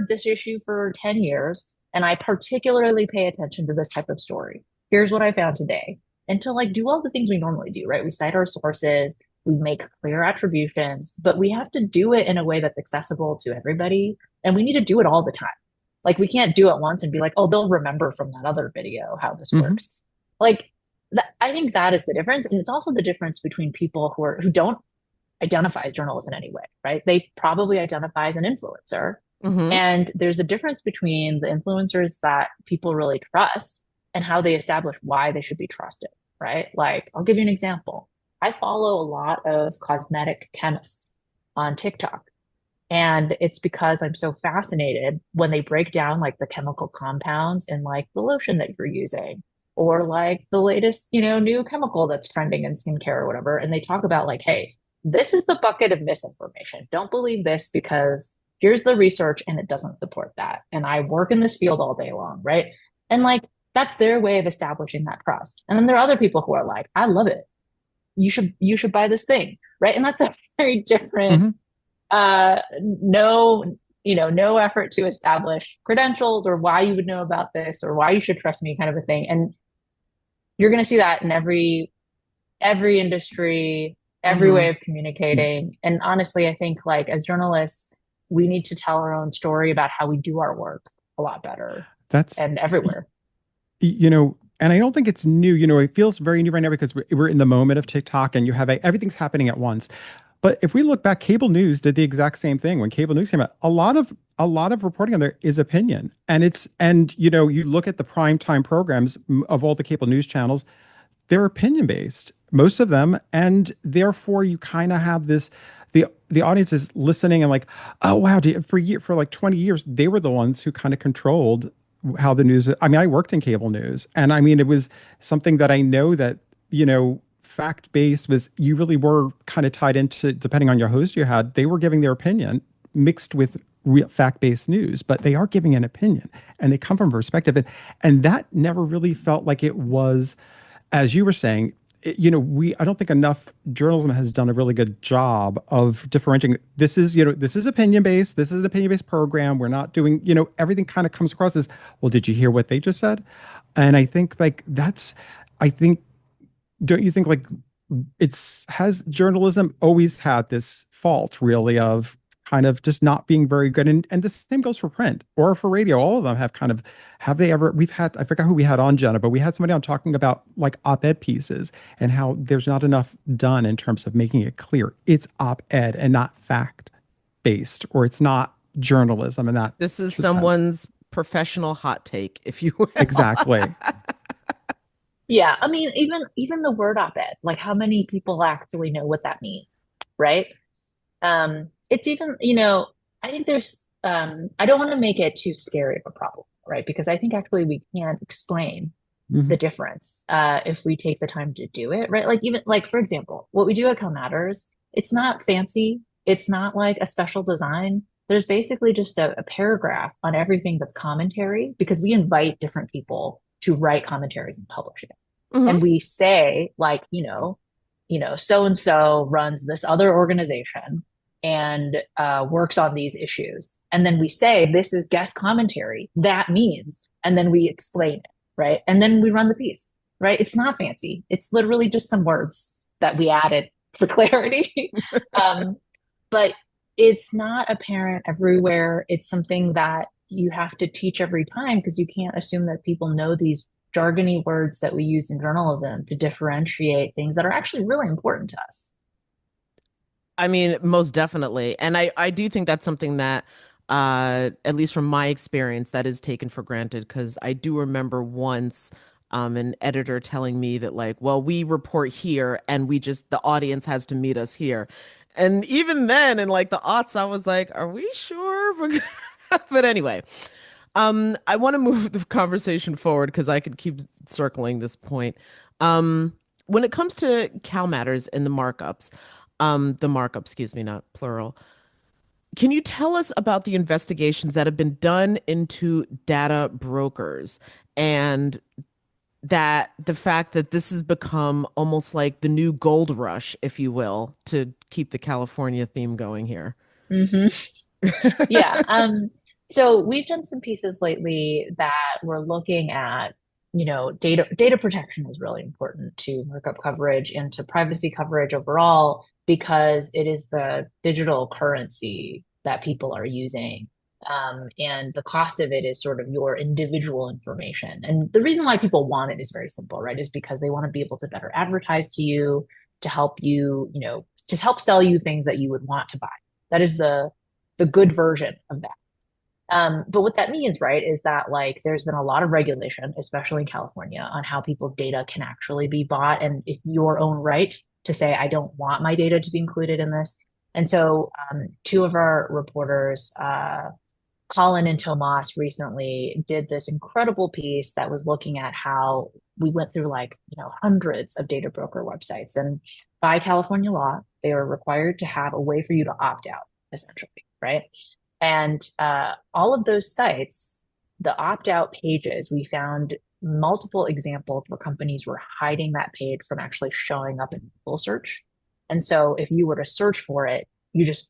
[SPEAKER 3] this issue for 10 years and I particularly pay attention to this type of story. Here's what I found today. And to like do all the things we normally do, right? We cite our sources, we make clear attributions, but we have to do it in a way that's accessible to everybody. And we need to do it all the time. Like we can't do it once and be like, oh, they'll remember from that other video how this
[SPEAKER 2] Hmm.
[SPEAKER 3] works. Like I think that is the difference. And it's also the difference between people who don't identify as journalists in any way, right? They probably identify as an influencer.
[SPEAKER 1] Hmm.
[SPEAKER 3] And there's a difference between the influencers that people really trust and how they establish why they should be trusted, right? Like, I'll give you an example. I follow a lot of cosmetic chemists on TikTok. And it's because I'm so fascinated when they break down like the chemical compounds in like the lotion that you're using or like the latest, new chemical that's trending in skincare or whatever. And they talk about like, hey, this is the bucket of misinformation. Don't believe this because here's the research and it doesn't support that. And I work in this field all day long, right? And like that's their way of establishing that trust. And then there are other people who are like, I love it. You should buy this thing, right? And that's a very different
[SPEAKER 2] Hmm.
[SPEAKER 3] no effort to establish credentials or why you would know about this or why you should trust me kind of a thing. And you're going to see that in every industry, every way
[SPEAKER 1] Hmm.
[SPEAKER 3] of communicating. And honestly, I think like as journalists, we need to tell our own story about how we do our work a lot better
[SPEAKER 2] That's,
[SPEAKER 3] and
[SPEAKER 2] y-
[SPEAKER 3] everywhere.
[SPEAKER 2] and I don't think it's new. It feels very new right now because we're in the moment of TikTok and you have everything's happening at once. But if we look back, cable news did the exact same thing. When cable news came out, a lot of reporting on there is opinion. And you look at the prime time programs of all the cable news channels, they're opinion based. most of them, and therefore you kind of have this the audience is listening and like, oh wow, for like 20 years they were the ones who kind of controlled how the news. I mean, I worked in cable news, and I mean it was something that I know that fact based was, you really were kind of tied into, depending on your host you had, they were giving their opinion mixed with real fact-based news, but they are giving an opinion and they come from perspective, and that never really felt like it was, as you were saying, I don't think enough journalism has done a really good job of differentiating. This is opinion based. This is an opinion based program. We're not doing, everything kind of comes across as, well, did you hear what they just said? And I think like I think, don't you think like has journalism always had this fault really of kind of just not being very good, and the same goes for print or for radio. All of them have kind of, have they ever, we've had, I forgot who we had on, Jenna, but we had somebody on talking about like op-ed pieces and how there's not enough done in terms of making it clear it's op-ed and not fact based, or it's not journalism in that
[SPEAKER 1] This is
[SPEAKER 2] sense.
[SPEAKER 1] someone's professional hot take, if you will.
[SPEAKER 2] Exactly.
[SPEAKER 3] Yeah, I mean, even the word op-ed, like how many people actually know what that means, right? It's even, I think I don't want to make it too scary of a problem, right? Because I think actually we can explain the
[SPEAKER 2] Mhm.
[SPEAKER 3] difference if we take the time to do it, right? Like even like for example, what we do at CalMatters, it's not fancy, it's not like a special design. There's basically just a paragraph on everything that's commentary because we invite different people to write commentaries and publish it.
[SPEAKER 1] Mhm.
[SPEAKER 3] And we say like, so and so runs this other organization and works on these issues. And then we say this is guest commentary. That means, and then we explain it, right? And then we run the piece, right? It's not fancy. It's literally just some words that we added for clarity. um, but it's not apparent everywhere. It's something that you have to teach every time because you can't assume that people know these jargony words that we use in journalism to differentiate things that are actually really important to us.
[SPEAKER 1] I mean, most definitely. And I do think that's something that, at least from my experience, that is taken for granted. Because I do remember once an editor telling me that, like, well, we report here and the audience has to meet us here. And even then, in like the aughts, I was like, are we sure? But anyway, I want to move the conversation forward because I could keep circling this point. Um, when it comes to Cal Matters and the markup, excuse me, not plural. Can you tell us about the investigations that have been done into data brokers and that the fact that this has become almost like the new gold rush, if you will, to keep the California theme going here?
[SPEAKER 3] Mm-hmm. Yeah. So we've done some pieces lately that we're looking at, data protection is really important to markup coverage and to privacy coverage overall because it is the digital currency that people are using. And the cost of it is sort of your individual information. And the reason why people want it is very simple, right? Is because they want to be able to better advertise to you, to help you, to help sell you things that you would want to buy. That is the good version of that. But what that means, right, is that like there's been a lot of regulation, especially in California, on how people's data can actually be bought and if your own right to say, I don't want my data to be included in this. And so two of our reporters, Colin and Tomas, recently did this incredible piece that was looking at how we went through like, hundreds of data broker websites. And by California law, they are required to have a way for you to opt out, essentially, right? And all of those sites, the opt out pages, we found multiple examples where companies were hiding that page from actually showing up in Google search. And so if you were to search for it, you just,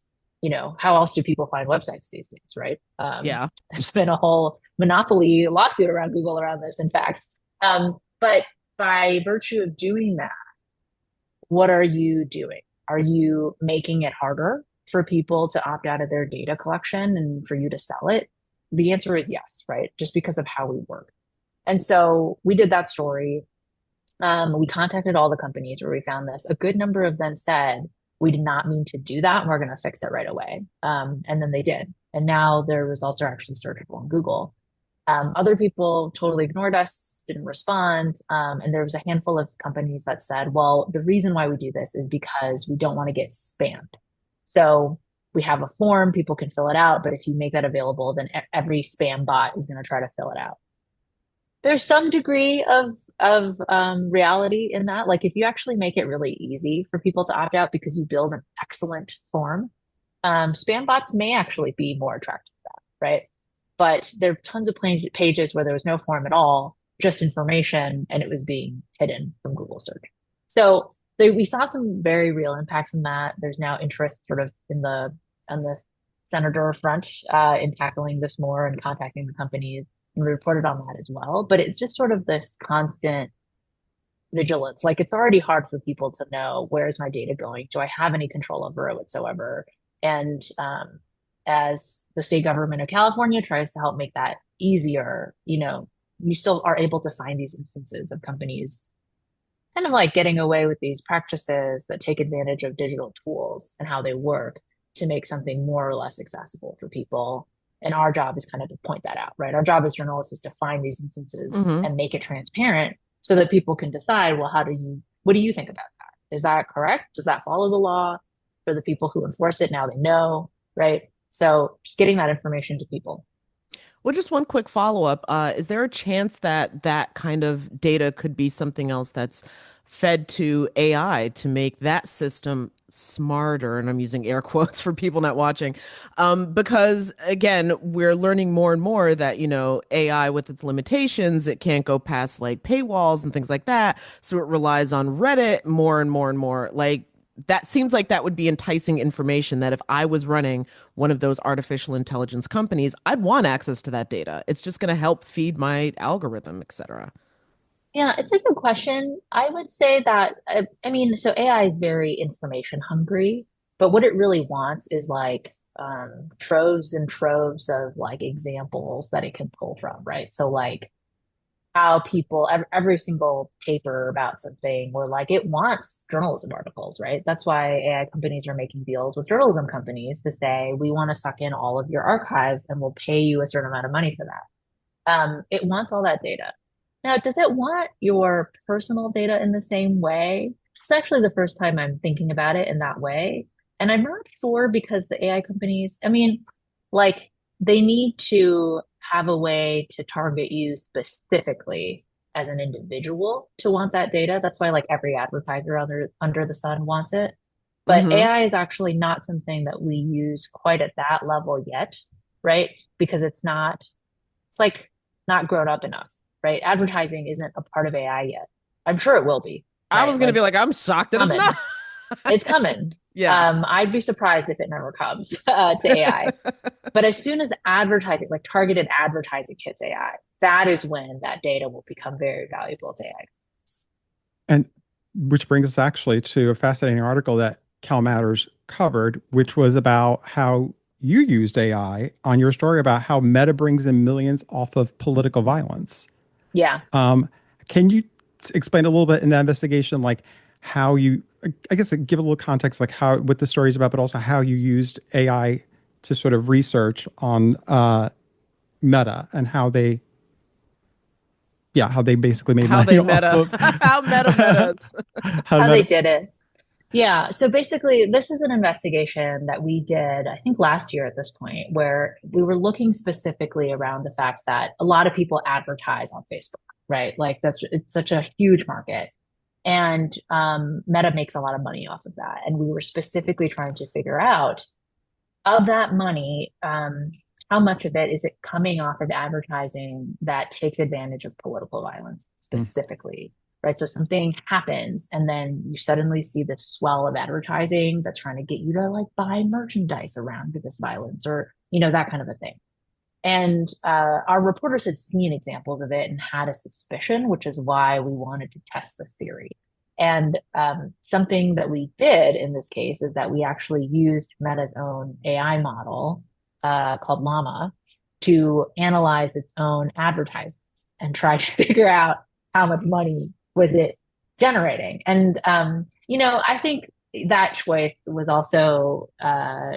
[SPEAKER 3] how else do people find websites these days, right?
[SPEAKER 1] Yeah.
[SPEAKER 3] There's been a whole monopoly lawsuit around Google around this, in fact. But by virtue of doing that, what are you doing? Are you making it harder for people to opt out of their data collection and for you to sell it? The answer is yes, right? Just because of how we work. And so we did that story. We contacted all the companies where we found this. A good number of them said, we did not mean to do that. And we're going to fix it right away. And then they did. And now their results are actually searchable on Google. Other people totally ignored us, didn't respond. And there was a handful of companies that said, well, the reason why we do this is because we don't want to get spammed. So we have a form, people can fill it out, but if you make that available, then every spam bot is going to try to fill it out. There's some degree of reality in that. Like if you actually make it really easy for people to opt out because you build an excellent form, spam bots may actually be more attractive to that, right? But there are tons of pages where there was no form at all, just information, and it was being hidden from Google search. So we saw some very real impact from that. There's now interest sort of on the senator front in tackling this more and contacting the companies, and we reported on that as well. But it's just sort of this constant vigilance. Like it's already hard for people to know, where is my data going? Do I have any control over it whatsoever? And as the state government of California tries to help make that easier, you still are able to find these instances of companies kind of like getting away with these practices that take advantage of digital tools and how they work to make something more or less accessible for people. And our job is kind of to point that out, right? Our job as journalists is to find these instances
[SPEAKER 1] Mm-hmm.
[SPEAKER 3] and make it transparent so that people can decide, well, what do you think about that? Is that correct? Does that follow the law? For the people who enforce it, now they know, right? So just getting that information to people.
[SPEAKER 1] Well, just one quick follow-up. Is there a chance that that kind of data could be something else that's fed to AI to make that system smarter? And I'm using air quotes for people not watching. Because again, we're learning more and more that, AI with its limitations, it can't go past like paywalls and things like that. So it relies on Reddit more and more and more. Like that seems like that would be enticing information that if I was running one of those artificial intelligence companies, I'd want access to that data. It's just going to help feed my algorithm, et cetera.
[SPEAKER 3] Yeah, it's a good question. I would say that, I mean, so AI is very information hungry, but what it really wants is like troves and troves of like examples that it can pull from, right? So like how people every single paper about something, or like it wants journalism articles, right? That's why AI companies are making deals with journalism companies to say, we want to suck in all of your archives and we'll pay you a certain amount of money for that. It wants all that data. Now, does it want your personal data in the same way? It's actually the first time I'm thinking about it in that way. And I'm not sure, because the AI companies, I mean, like they need to have a way to target you specifically as an individual to want that data. That's why like every advertiser under the sun wants it. But
[SPEAKER 1] Mm-hmm.
[SPEAKER 3] AI is actually not something that we use quite at that level yet, right? Because it's like not grown up enough, right? Advertising isn't a part of AI yet. I'm sure it will be,
[SPEAKER 1] I was
[SPEAKER 3] right?
[SPEAKER 1] going to be
[SPEAKER 3] Like
[SPEAKER 1] like, I'm shocked that it's not.
[SPEAKER 3] coming. It's coming.
[SPEAKER 1] Yeah.
[SPEAKER 3] I'd be surprised if it never comes to AI. But as soon as advertising, like targeted advertising hits AI, that is when that data will become very valuable to AI.
[SPEAKER 2] And which brings us actually to a fascinating article that CalMatters covered, which was about how you used AI on your story about how Meta brings in millions off of political violence.
[SPEAKER 3] Yeah.
[SPEAKER 2] Um, can you explain a little bit in that investigation, like how you, I guess, give a little context, like how, what the story is about, but also how you used AI to sort of research on Meta and how they, yeah, how they basically made
[SPEAKER 1] How
[SPEAKER 2] money
[SPEAKER 1] they
[SPEAKER 2] off
[SPEAKER 1] meta,
[SPEAKER 2] of
[SPEAKER 1] how meta metas.
[SPEAKER 2] how
[SPEAKER 3] How they
[SPEAKER 2] Meta.
[SPEAKER 3] did it. Yeah. So basically, this is an investigation that we did, I think last year at this point, where we were looking specifically around the fact that a lot of people advertise on Facebook, right? Like it's such a huge market. And Meta makes a lot of money off of that. And we were specifically trying to figure out, of that money, how much of it is it coming off of advertising that takes advantage of political violence
[SPEAKER 2] Mm.
[SPEAKER 3] specifically, right? So something happens, and then you suddenly see this swell of advertising that's trying to get you to like buy merchandise around this violence, or that kind of a thing. And our reporters had seen examples of it and had a suspicion, which is why we wanted to test this theory. And something that we did in this case is that we actually used Meta's own AI model called Llama to analyze its own advertisements and try to figure out how much money was it generating. And I think that choice was also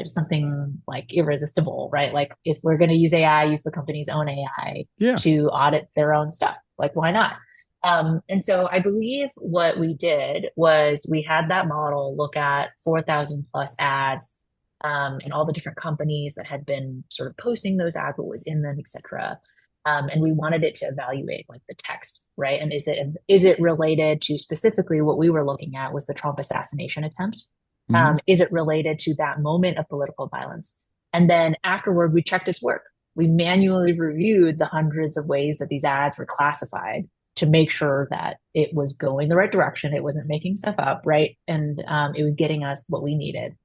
[SPEAKER 3] something like irresistible, right? Like if we're going to use AI, use the company's own AI
[SPEAKER 2] Yeah.
[SPEAKER 3] to audit their own stuff. Like, why not? And so I believe what we did was we had that model look at 4,000 plus ads and all the different companies that had been sort of posting those ads, what was in them, et cetera. And we wanted it to evaluate like the text, right? And is it related to specifically what we were looking at was the Trump assassination attempt?
[SPEAKER 2] Hmm.
[SPEAKER 3] Is it related to that moment of political violence? And then afterward, we checked its work. We manually reviewed the hundreds of ways that these ads were classified to make sure that it was going the right direction. It wasn't making stuff up, right? And it was getting us what we needed.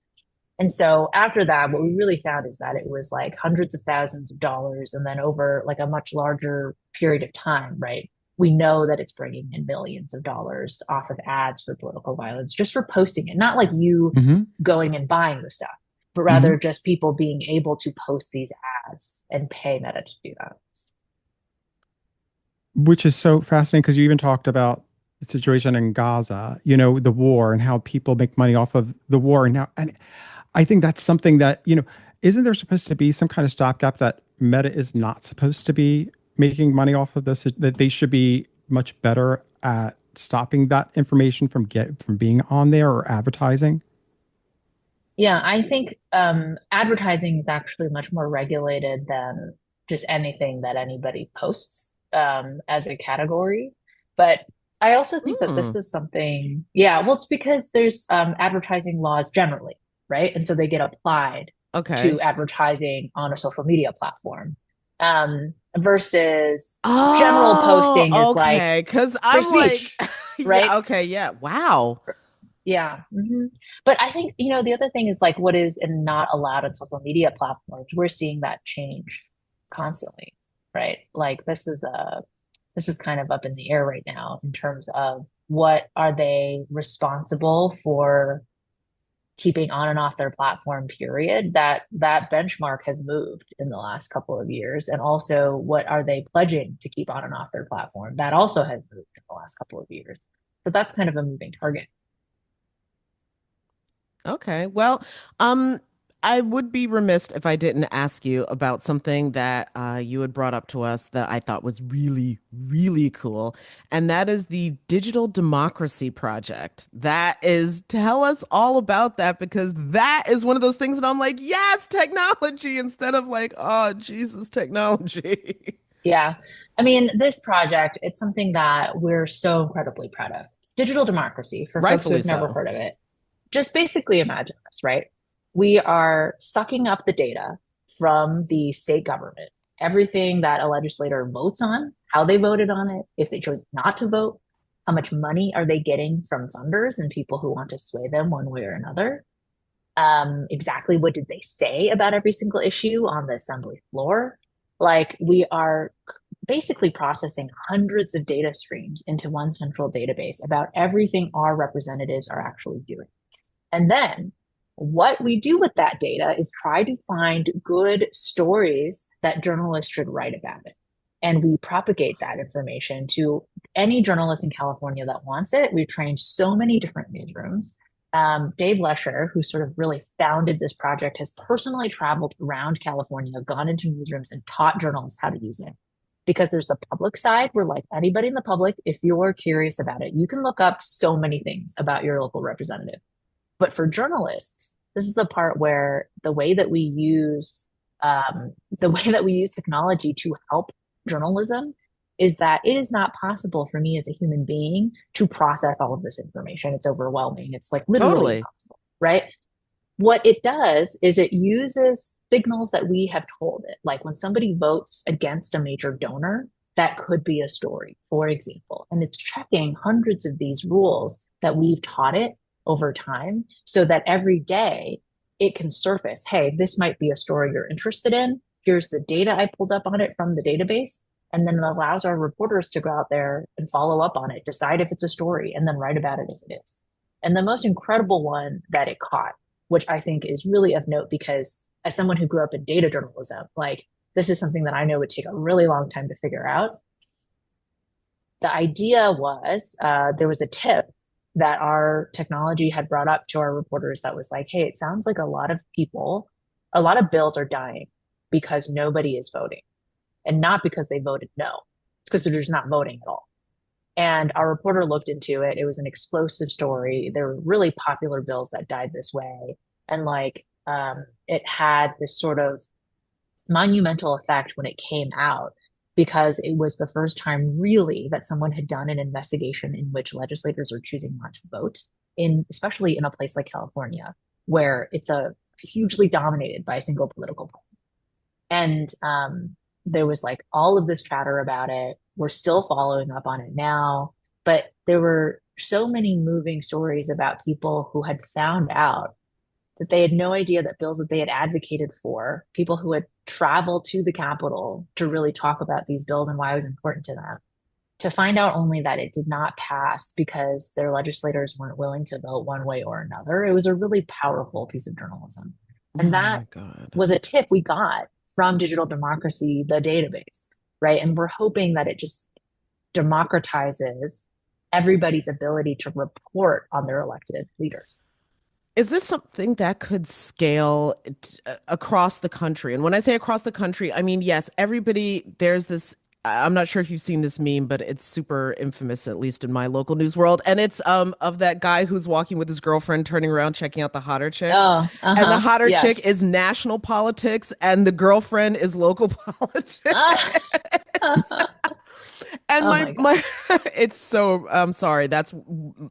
[SPEAKER 3] And so after that, what we really found is that it was like hundreds of thousands of dollars. And then over like a much larger period of time, right? We know that it's bringing in millions of dollars off of ads for political violence just for posting it. Not like you
[SPEAKER 2] Hmm.
[SPEAKER 3] going and buying the stuff, but
[SPEAKER 2] Hmm.
[SPEAKER 3] rather just people being able to post these ads and pay Meta to do that.
[SPEAKER 2] Which is so fascinating because you even talked about the situation in Gaza, the war and how people make money off of the war. And I think that's something that, isn't there supposed to be some kind of stopgap that Meta is not supposed to be making money off of this, that they should be much better at stopping that information from being on there or advertising?
[SPEAKER 3] Yeah, I think advertising is actually much more regulated than just anything that anybody posts as a category. But I also think that
[SPEAKER 1] Hmm.
[SPEAKER 3] this is something, yeah, well, it's because there's advertising laws generally, right? And so they get applied to
[SPEAKER 1] Okay.
[SPEAKER 3] advertising on a social media platform versus general
[SPEAKER 1] Oh,
[SPEAKER 3] posting is like
[SPEAKER 1] okay. Because
[SPEAKER 3] free
[SPEAKER 1] I'm like,
[SPEAKER 3] speech, right?
[SPEAKER 1] yeah, okay, yeah. Wow.
[SPEAKER 3] Yeah. But I think, the other thing is like what is and not allowed on social media platforms. We're seeing that change constantly, right? Like this is kind of up in the air right now in terms of what are they responsible for keeping on and off their platform, period. That benchmark has moved in the last couple of years. And also what are they pledging to keep on and off their platform? That also has moved in the last couple of years. So that's kind of a moving target.
[SPEAKER 1] Okay. Well, I would be remiss if I didn't ask you about something that you had brought up to us that I thought was really, really cool. And that is the Digital Democracy Project. Tell us all about that because that is one of those things that I'm like, yes, technology, instead of like, oh, Jesus, technology.
[SPEAKER 3] Yeah. I mean, this project, it's something that we're so incredibly proud of. Digital democracy, for folks who
[SPEAKER 1] Rightfully
[SPEAKER 3] have never
[SPEAKER 1] so.
[SPEAKER 3] heard of it. Just basically imagine this, right? We are sucking up the data from the state government, everything that a legislator votes on, how they voted on it, if they chose not to vote, how much money are they getting from funders and people who want to sway them one way or another. Exactly what did they say about every single issue on the assembly floor? Like we are basically processing hundreds of data streams into one central database about everything our representatives are actually doing. And then what we do with that data is try to find good stories that journalists should write about it. And we propagate that information to any journalist in California that wants it. We've trained so many different newsrooms. Dave Lesher, who sort of really founded this project, has personally traveled around California, gone into newsrooms, and taught journalists how to use it. Because there's the public side where, like anybody in the public, if you're curious about it, you can look up so many things about your local representative. But for journalists, this is the part where the way that we use technology to help journalism is that it is not possible for me as a human being to process all of this information. It's overwhelming. It's like literally
[SPEAKER 1] Totally.
[SPEAKER 3] impossible, right? What it does is it uses signals that we have told it. Like when somebody votes against a major donor, that could be a story, for example. And it's checking hundreds of these rules that we've taught it over time so that every day it can surface, hey, this might be a story you're interested in. Here's the data I pulled up on it from the database. And then it allows our reporters to go out there and follow up on it, decide if it's a story, and then write about it if it is. And the most incredible one that it caught, which I think is really of note because as someone who grew up in data journalism, like this is something that I know would take a really long time to figure out. The idea was there was a tip that our technology had brought up to our reporters that was like, hey, it sounds like a lot of people, a lot of bills are dying because nobody is voting, and not because they voted no. It's because they're just not voting at all. And our reporter looked into it. It was an explosive story. There were really popular bills that died this way. And it had this sort of monumental effect when it came out because it was the first time really that someone had done an investigation in which legislators are choosing not to vote in, especially in a place like California, where it's a hugely dominated by a single political party. And there was like all of this chatter about it. We're still following up on it now, but there were so many moving stories about people who had found out that they had no idea that bills that they had advocated for, people who had traveled to the Capitol to really talk about these bills and why it was important to them, to find out only that it did not pass because their legislators weren't willing to vote one way or another. It was a really powerful piece of journalism.
[SPEAKER 1] Oh
[SPEAKER 3] And that
[SPEAKER 1] my God.
[SPEAKER 3] was a tip we got from Digital Democracy, the database, right? And we're hoping that it just democratizes everybody's ability to report on their elected leaders.
[SPEAKER 1] Is this something that could scale across the country? And when I say across the country, I mean, yes, everybody, there's this. I'm not sure if you've seen this meme, but it's super infamous, at least in my local news world. And it's of that guy who's walking with his girlfriend, turning around, checking out the hotter chick.
[SPEAKER 3] Oh,
[SPEAKER 1] And the
[SPEAKER 3] uh-huh.
[SPEAKER 1] hotter chick
[SPEAKER 3] Yes.
[SPEAKER 1] is national politics, and the girlfriend is local politics.
[SPEAKER 3] Ah.
[SPEAKER 1] And
[SPEAKER 3] Oh
[SPEAKER 1] my
[SPEAKER 3] my God.
[SPEAKER 1] my it's so I'm sorry, that's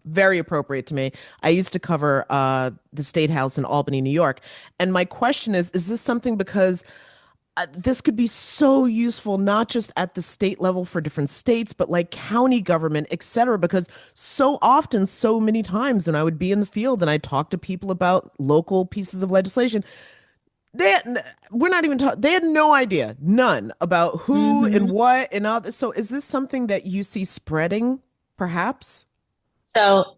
[SPEAKER 1] very appropriate to me. I used to cover the State House in Albany, New York. And my question is this something because this could be so useful not just at the state level for different states, but like county government, et cetera, because so often, so many times when I would be in the field and I talk to people about local pieces of legislation, they had, we're not even talking, they had no idea, none about who and
[SPEAKER 3] Hmm.
[SPEAKER 1] what and all this. So is this something that you see spreading, perhaps?
[SPEAKER 3] So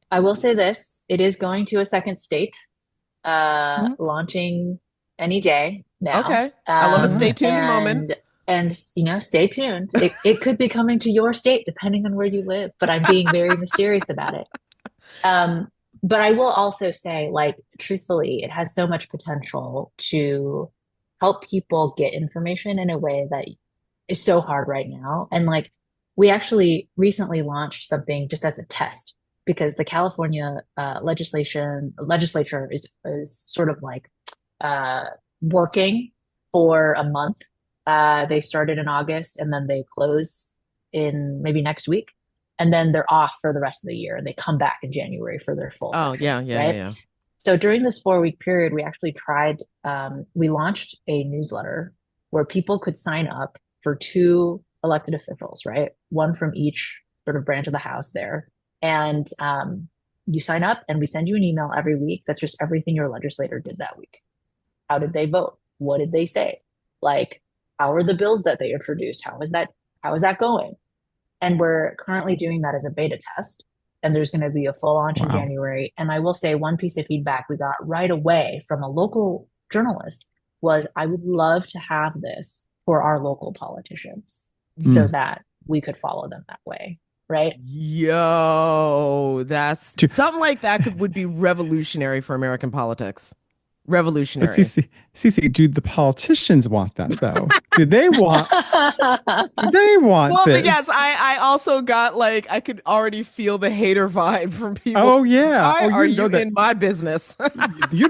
[SPEAKER 3] I will say this, it is going to a second state,
[SPEAKER 1] Mhm.
[SPEAKER 3] launching any day now.
[SPEAKER 1] Okay. I love a
[SPEAKER 2] All
[SPEAKER 1] stay
[SPEAKER 2] right.
[SPEAKER 1] tuned moment.
[SPEAKER 3] And stay tuned. It could be coming to your state depending on where you live, but I'm being very mysterious about it. Um, but I will also say, like, truthfully, it has so much potential to help people get information in a way that is so hard right now. And like, we actually recently launched something just as a test because the California legislature is sort of like uh, working for a month. They started in August and then they close in maybe next week. And then they're off for the rest of the year and they come back in January for their full
[SPEAKER 1] Oh,
[SPEAKER 3] session,
[SPEAKER 1] yeah, yeah, yeah,
[SPEAKER 3] right?
[SPEAKER 1] yeah.
[SPEAKER 3] So during this 4 week period, we actually we launched a newsletter where people could sign up for two elected officials, right? One from each sort of branch of the House there. And you sign up and we send you an email every week that's just everything your legislator did that week. How did they vote? What did they say? Like, how are the bills that they introduced? How is that going? And we're currently doing that as a beta test. And there's going to be a full launch in
[SPEAKER 2] Wow.
[SPEAKER 3] January. And I will say one piece of feedback we got right away from a local journalist was I would love to have this for our local politicians so
[SPEAKER 2] Mm.
[SPEAKER 3] that we could follow them that way. Right.
[SPEAKER 1] Yo, that's
[SPEAKER 2] Do-
[SPEAKER 1] something like that would be revolutionary for American politics.
[SPEAKER 2] But
[SPEAKER 1] Revolutionary.
[SPEAKER 2] Cece, do the politicians want that though? Do they want
[SPEAKER 1] Well, but yes,
[SPEAKER 2] this?
[SPEAKER 1] I also got like I could already feel the hater vibe from people.
[SPEAKER 2] Oh yeah.
[SPEAKER 1] Why
[SPEAKER 2] Oh,
[SPEAKER 1] are
[SPEAKER 2] you know
[SPEAKER 1] you
[SPEAKER 2] that.
[SPEAKER 1] in my business?
[SPEAKER 2] They'd be like, you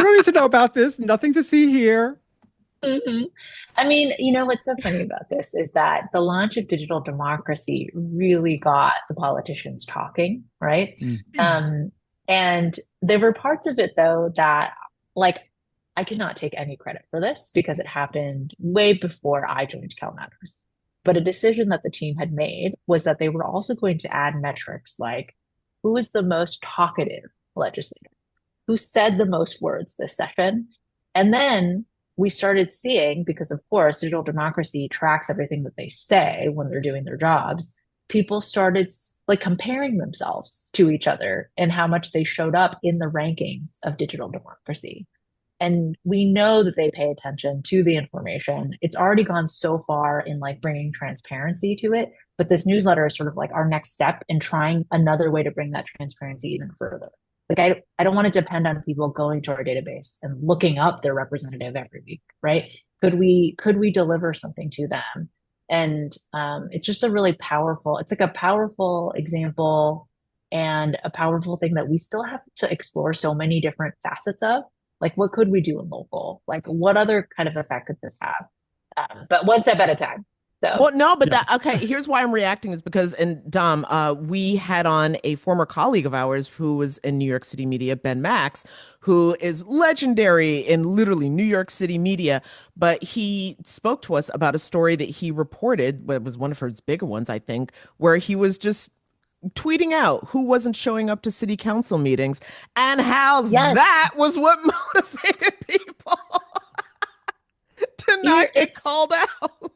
[SPEAKER 2] don't need to know about this. Nothing to see here.
[SPEAKER 3] Mhm. I mean, what's so funny about this is that the launch of digital democracy really got the politicians talking, right?
[SPEAKER 2] Mm.
[SPEAKER 3] Um, and there were parts of it though that, like, I cannot take any credit for this because it happened way before I joined CalMatters. But a decision that the team had made was that they were also going to add metrics like who was the most talkative legislator, who said the most words this session, and then we started seeing, because of course, digital democracy tracks everything that they say when they're doing their jobs, people started like comparing themselves to each other and how much they showed up in the rankings of digital democracy. And we know that they pay attention to the information. It's already gone so far in like bringing transparency to it But this newsletter is sort of like our next step in trying another way to bring that transparency even further. Like I don't want to depend on people going to our database and looking up their representative every week, right? Could we deliver something to them? And it's just a really powerful, it's like a powerful example and a powerful thing that we still have to explore so many different facets of. Like, what could we do in local? Like, what other kind of effect could this have? But one step at a time. So,
[SPEAKER 1] Well, no, but that
[SPEAKER 2] Yes.
[SPEAKER 1] okay. Here's why I'm reacting is because, and Dom, we had on a former colleague of ours who was in New York City media, Ben Max, who is legendary in literally New York City media. But he spoke to us about a story that he reported, it was one of his bigger ones, I think, where he was just tweeting out who wasn't showing up to city council meetings and how
[SPEAKER 3] yes,
[SPEAKER 1] that was what motivated people to not get
[SPEAKER 3] it's
[SPEAKER 1] called out.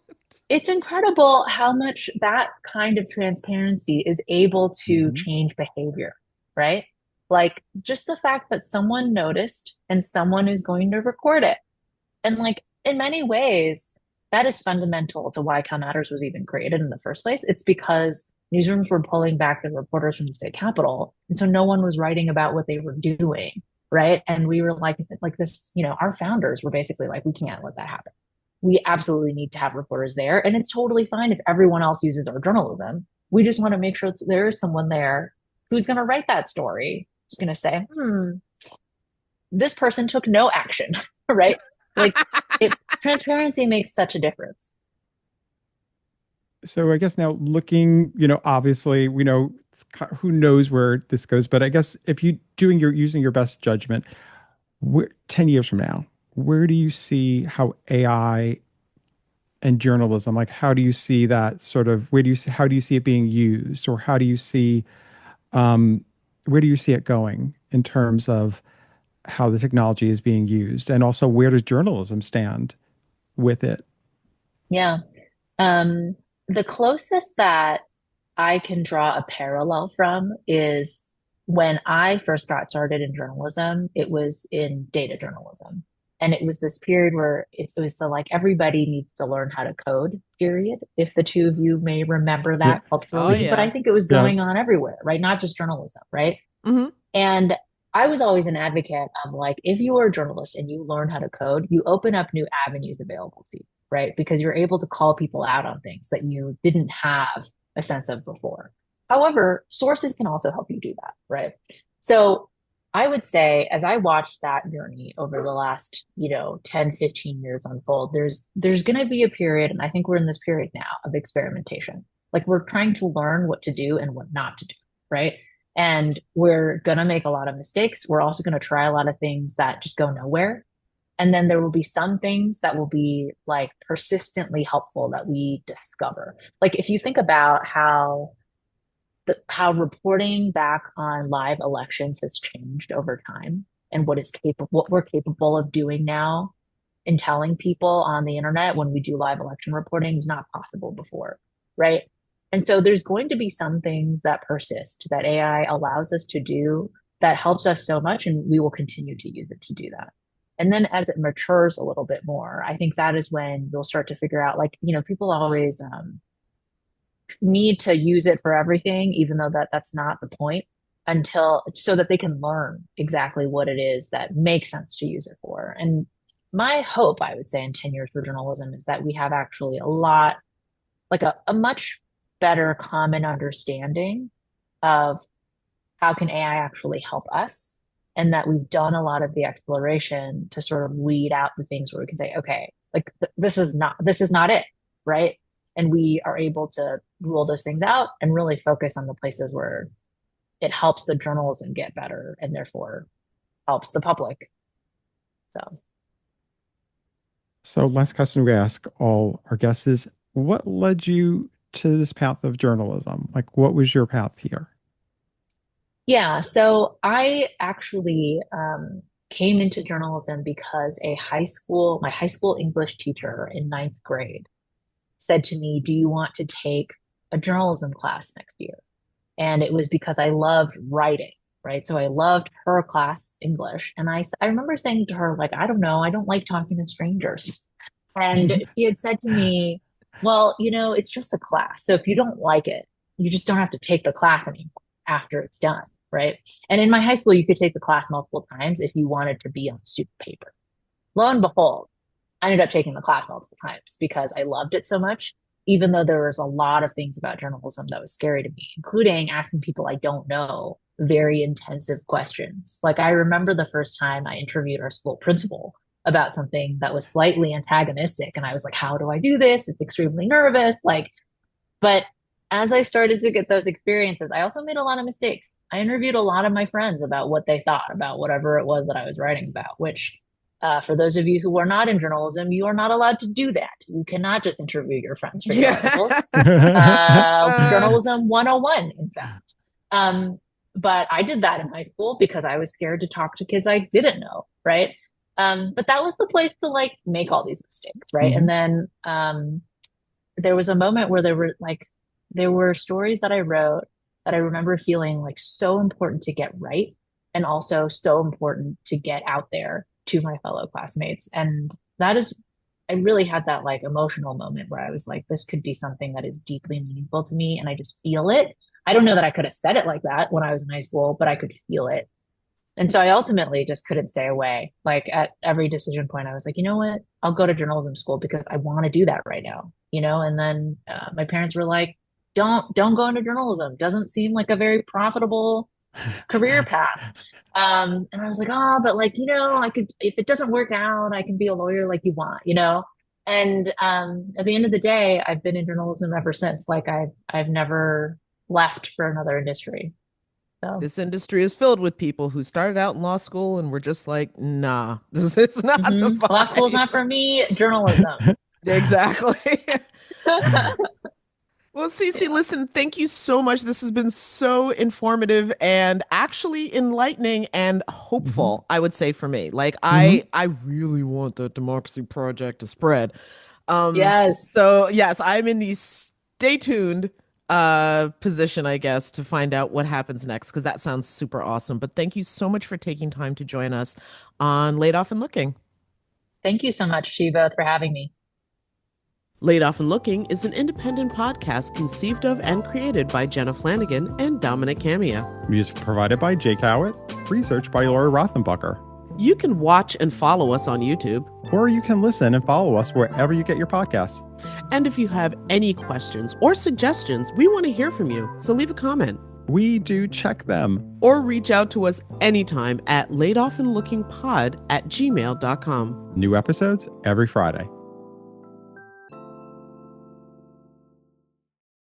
[SPEAKER 3] it's incredible how much that kind of transparency is able to
[SPEAKER 2] Mhm.
[SPEAKER 3] change behavior, right? Like just the fact that someone noticed and someone is going to record it. And like in many ways, that is fundamental to why CalMatters was even created in the first place. It's because newsrooms were pulling back the reporters from the state capitol. And so no one was writing about what they were doing, right? And we were like this, our founders were basically like, we can't let that happen. We absolutely need to have reporters there. And it's totally fine if everyone else uses our journalism. We just want to make sure there is someone there who's going to write that story. Who's going to say, this person took no action, right? Like it transparency makes such a difference.
[SPEAKER 2] So I guess now looking, obviously we know who knows where this goes, but I guess if you doing your using your best judgment, 10 years from now, where do you see how AI and journalism, like how do you see that sort of, where do you see, how do you see it being used, or how do you see, um, where do you see it going in terms of how the technology is being used? And also, where does journalism stand with it?
[SPEAKER 3] Yeah. Um, the closest that I can draw a parallel from is when I first got started in journalism, it was in data journalism. And it was this period where it was the like everybody needs to learn how to code period. If the two of you may remember
[SPEAKER 2] Yeah.
[SPEAKER 3] that
[SPEAKER 1] Oh
[SPEAKER 3] culturally, but I
[SPEAKER 1] yeah.
[SPEAKER 3] think it was going
[SPEAKER 2] Yes.
[SPEAKER 3] on everywhere, right? Not just journalism, right?
[SPEAKER 1] Hmm.
[SPEAKER 3] And I was always an advocate of like, if you are a journalist and you learn how to code, you open up new avenues available to you, right? Because you're able to call people out on things that you didn't have a sense of before. However, sources can also help you do that, right? So I would say, as I watched that journey over the last, 10, 15 years unfold, there's going to be a period, and I think we're in this period now of experimentation. Like we're trying to learn what to do and what not to do, right? And we're going to make a lot of mistakes. We're also going to try a lot of things that just go nowhere. And then there will be some things that will be like persistently helpful that we discover. Like if you think about how reporting back on live elections has changed over time and what we're capable of doing now and telling people on the internet when we do live election reporting is not possible before, right? And so there's going to be some things that persist that AI allows us to do that helps us so much, and we will continue to use it to do that. And then as it matures a little bit more, I think that is when you'll start to figure out, like, people always need to use it for everything, even though that's not the point, until so that they can learn exactly what it is that makes sense to use it for. And my hope, I would say, in 10 years for journalism is that we have actually a lot, like a much better common understanding of how can AI actually help us, and that we've done a lot of the exploration to sort of weed out the things where we can say, okay, like this is not it, right? And we are able to rule those things out and really focus on the places where it helps the journalism get better and therefore helps the public. So
[SPEAKER 2] So, last question we ask all our guests is, what led you to this path of journalism? Like, what was your path here?
[SPEAKER 3] yeah, so I actually came into journalism because my high school English teacher in ninth grade said to me, "Do you want to take a journalism class next year?" And it was because I loved writing, right? So I loved her class English, and I remember saying to her like, "I don't know, I don't like talking to strangers." And she had said to me, well, it's just a class. So if you don't like it, you just don't have to take the class anymore after it's done, right? And in my high school, you could take the class multiple times if you wanted to be on student paper. Lo and behold, I ended up taking the class multiple times because I loved it so much, even though there was a lot of things about journalism that was scary to me, including asking people I don't know very intensive questions. Like I remember the first time I interviewed our school principal about something that was slightly antagonistic. And I was like, how do I do this? It's extremely nervous. But as I started to get those experiences, I also made a lot of mistakes. I interviewed a lot of my friends about what they thought about whatever it was that I was writing about, which for those of you who are not in journalism, you are not allowed to do that. You cannot just interview your friends for your articles. Journalism 101, in fact. But I did that in high school because I was scared to talk to kids I didn't know, right? But that was the place to make all these mistakes, right?
[SPEAKER 2] Mm-hmm.
[SPEAKER 3] And then there was a moment where there were stories that I wrote that I remember feeling so important to get right, and also so important to get out there to my fellow classmates. And I really had that emotional moment where I was like, this could be something that is deeply meaningful to me, and I just feel it. I don't know that I could have said it like that when I was in high school, but I could feel it. And so I ultimately just couldn't stay away. At every decision point, I was like, you know what? I'll go to journalism school because I want to do that right now, And then my parents were like, don't go into journalism. Doesn't seem like a very profitable career path. And I was like, oh, but I could, if it doesn't work out, I can be a lawyer like you want. And at the end of the day, I've been in journalism ever since. I've never left for another industry. So
[SPEAKER 1] This industry is filled with people who started out in law school and were just like, nah, this is not the
[SPEAKER 3] law school is
[SPEAKER 1] vibe.
[SPEAKER 3] not for me. Journalism.
[SPEAKER 1] Exactly. Well, Sisi, listen, thank you so much. This has been so informative and actually enlightening and
[SPEAKER 2] Mm-hmm.
[SPEAKER 1] hopeful, I would say for me.
[SPEAKER 2] Mm-hmm.
[SPEAKER 1] I really want the democracy project to spread. Um,
[SPEAKER 3] Yes.
[SPEAKER 1] so yes, I'm in the stay tuned position, I guess, to find out what happens next, because that sounds super awesome. But thank you so much for taking time to join us on Laid Off and Looking.
[SPEAKER 3] Thank you so much, Shiva, for having me.
[SPEAKER 1] Laid Off and Looking is an independent podcast conceived of and created by Jenna Flanagan and Dominic Camia.
[SPEAKER 2] Music provided by Jake Howitt. Research by Laura Rothenbucker.
[SPEAKER 1] You can watch and follow us on YouTube.
[SPEAKER 2] Or you can listen and follow us wherever you get your podcasts.
[SPEAKER 1] And if you have any questions or suggestions, we want to hear from you. So leave a comment.
[SPEAKER 2] We do check them.
[SPEAKER 1] Or reach out to us anytime at laidoffandlookingpod@gmail.com.
[SPEAKER 2] New episodes every Friday.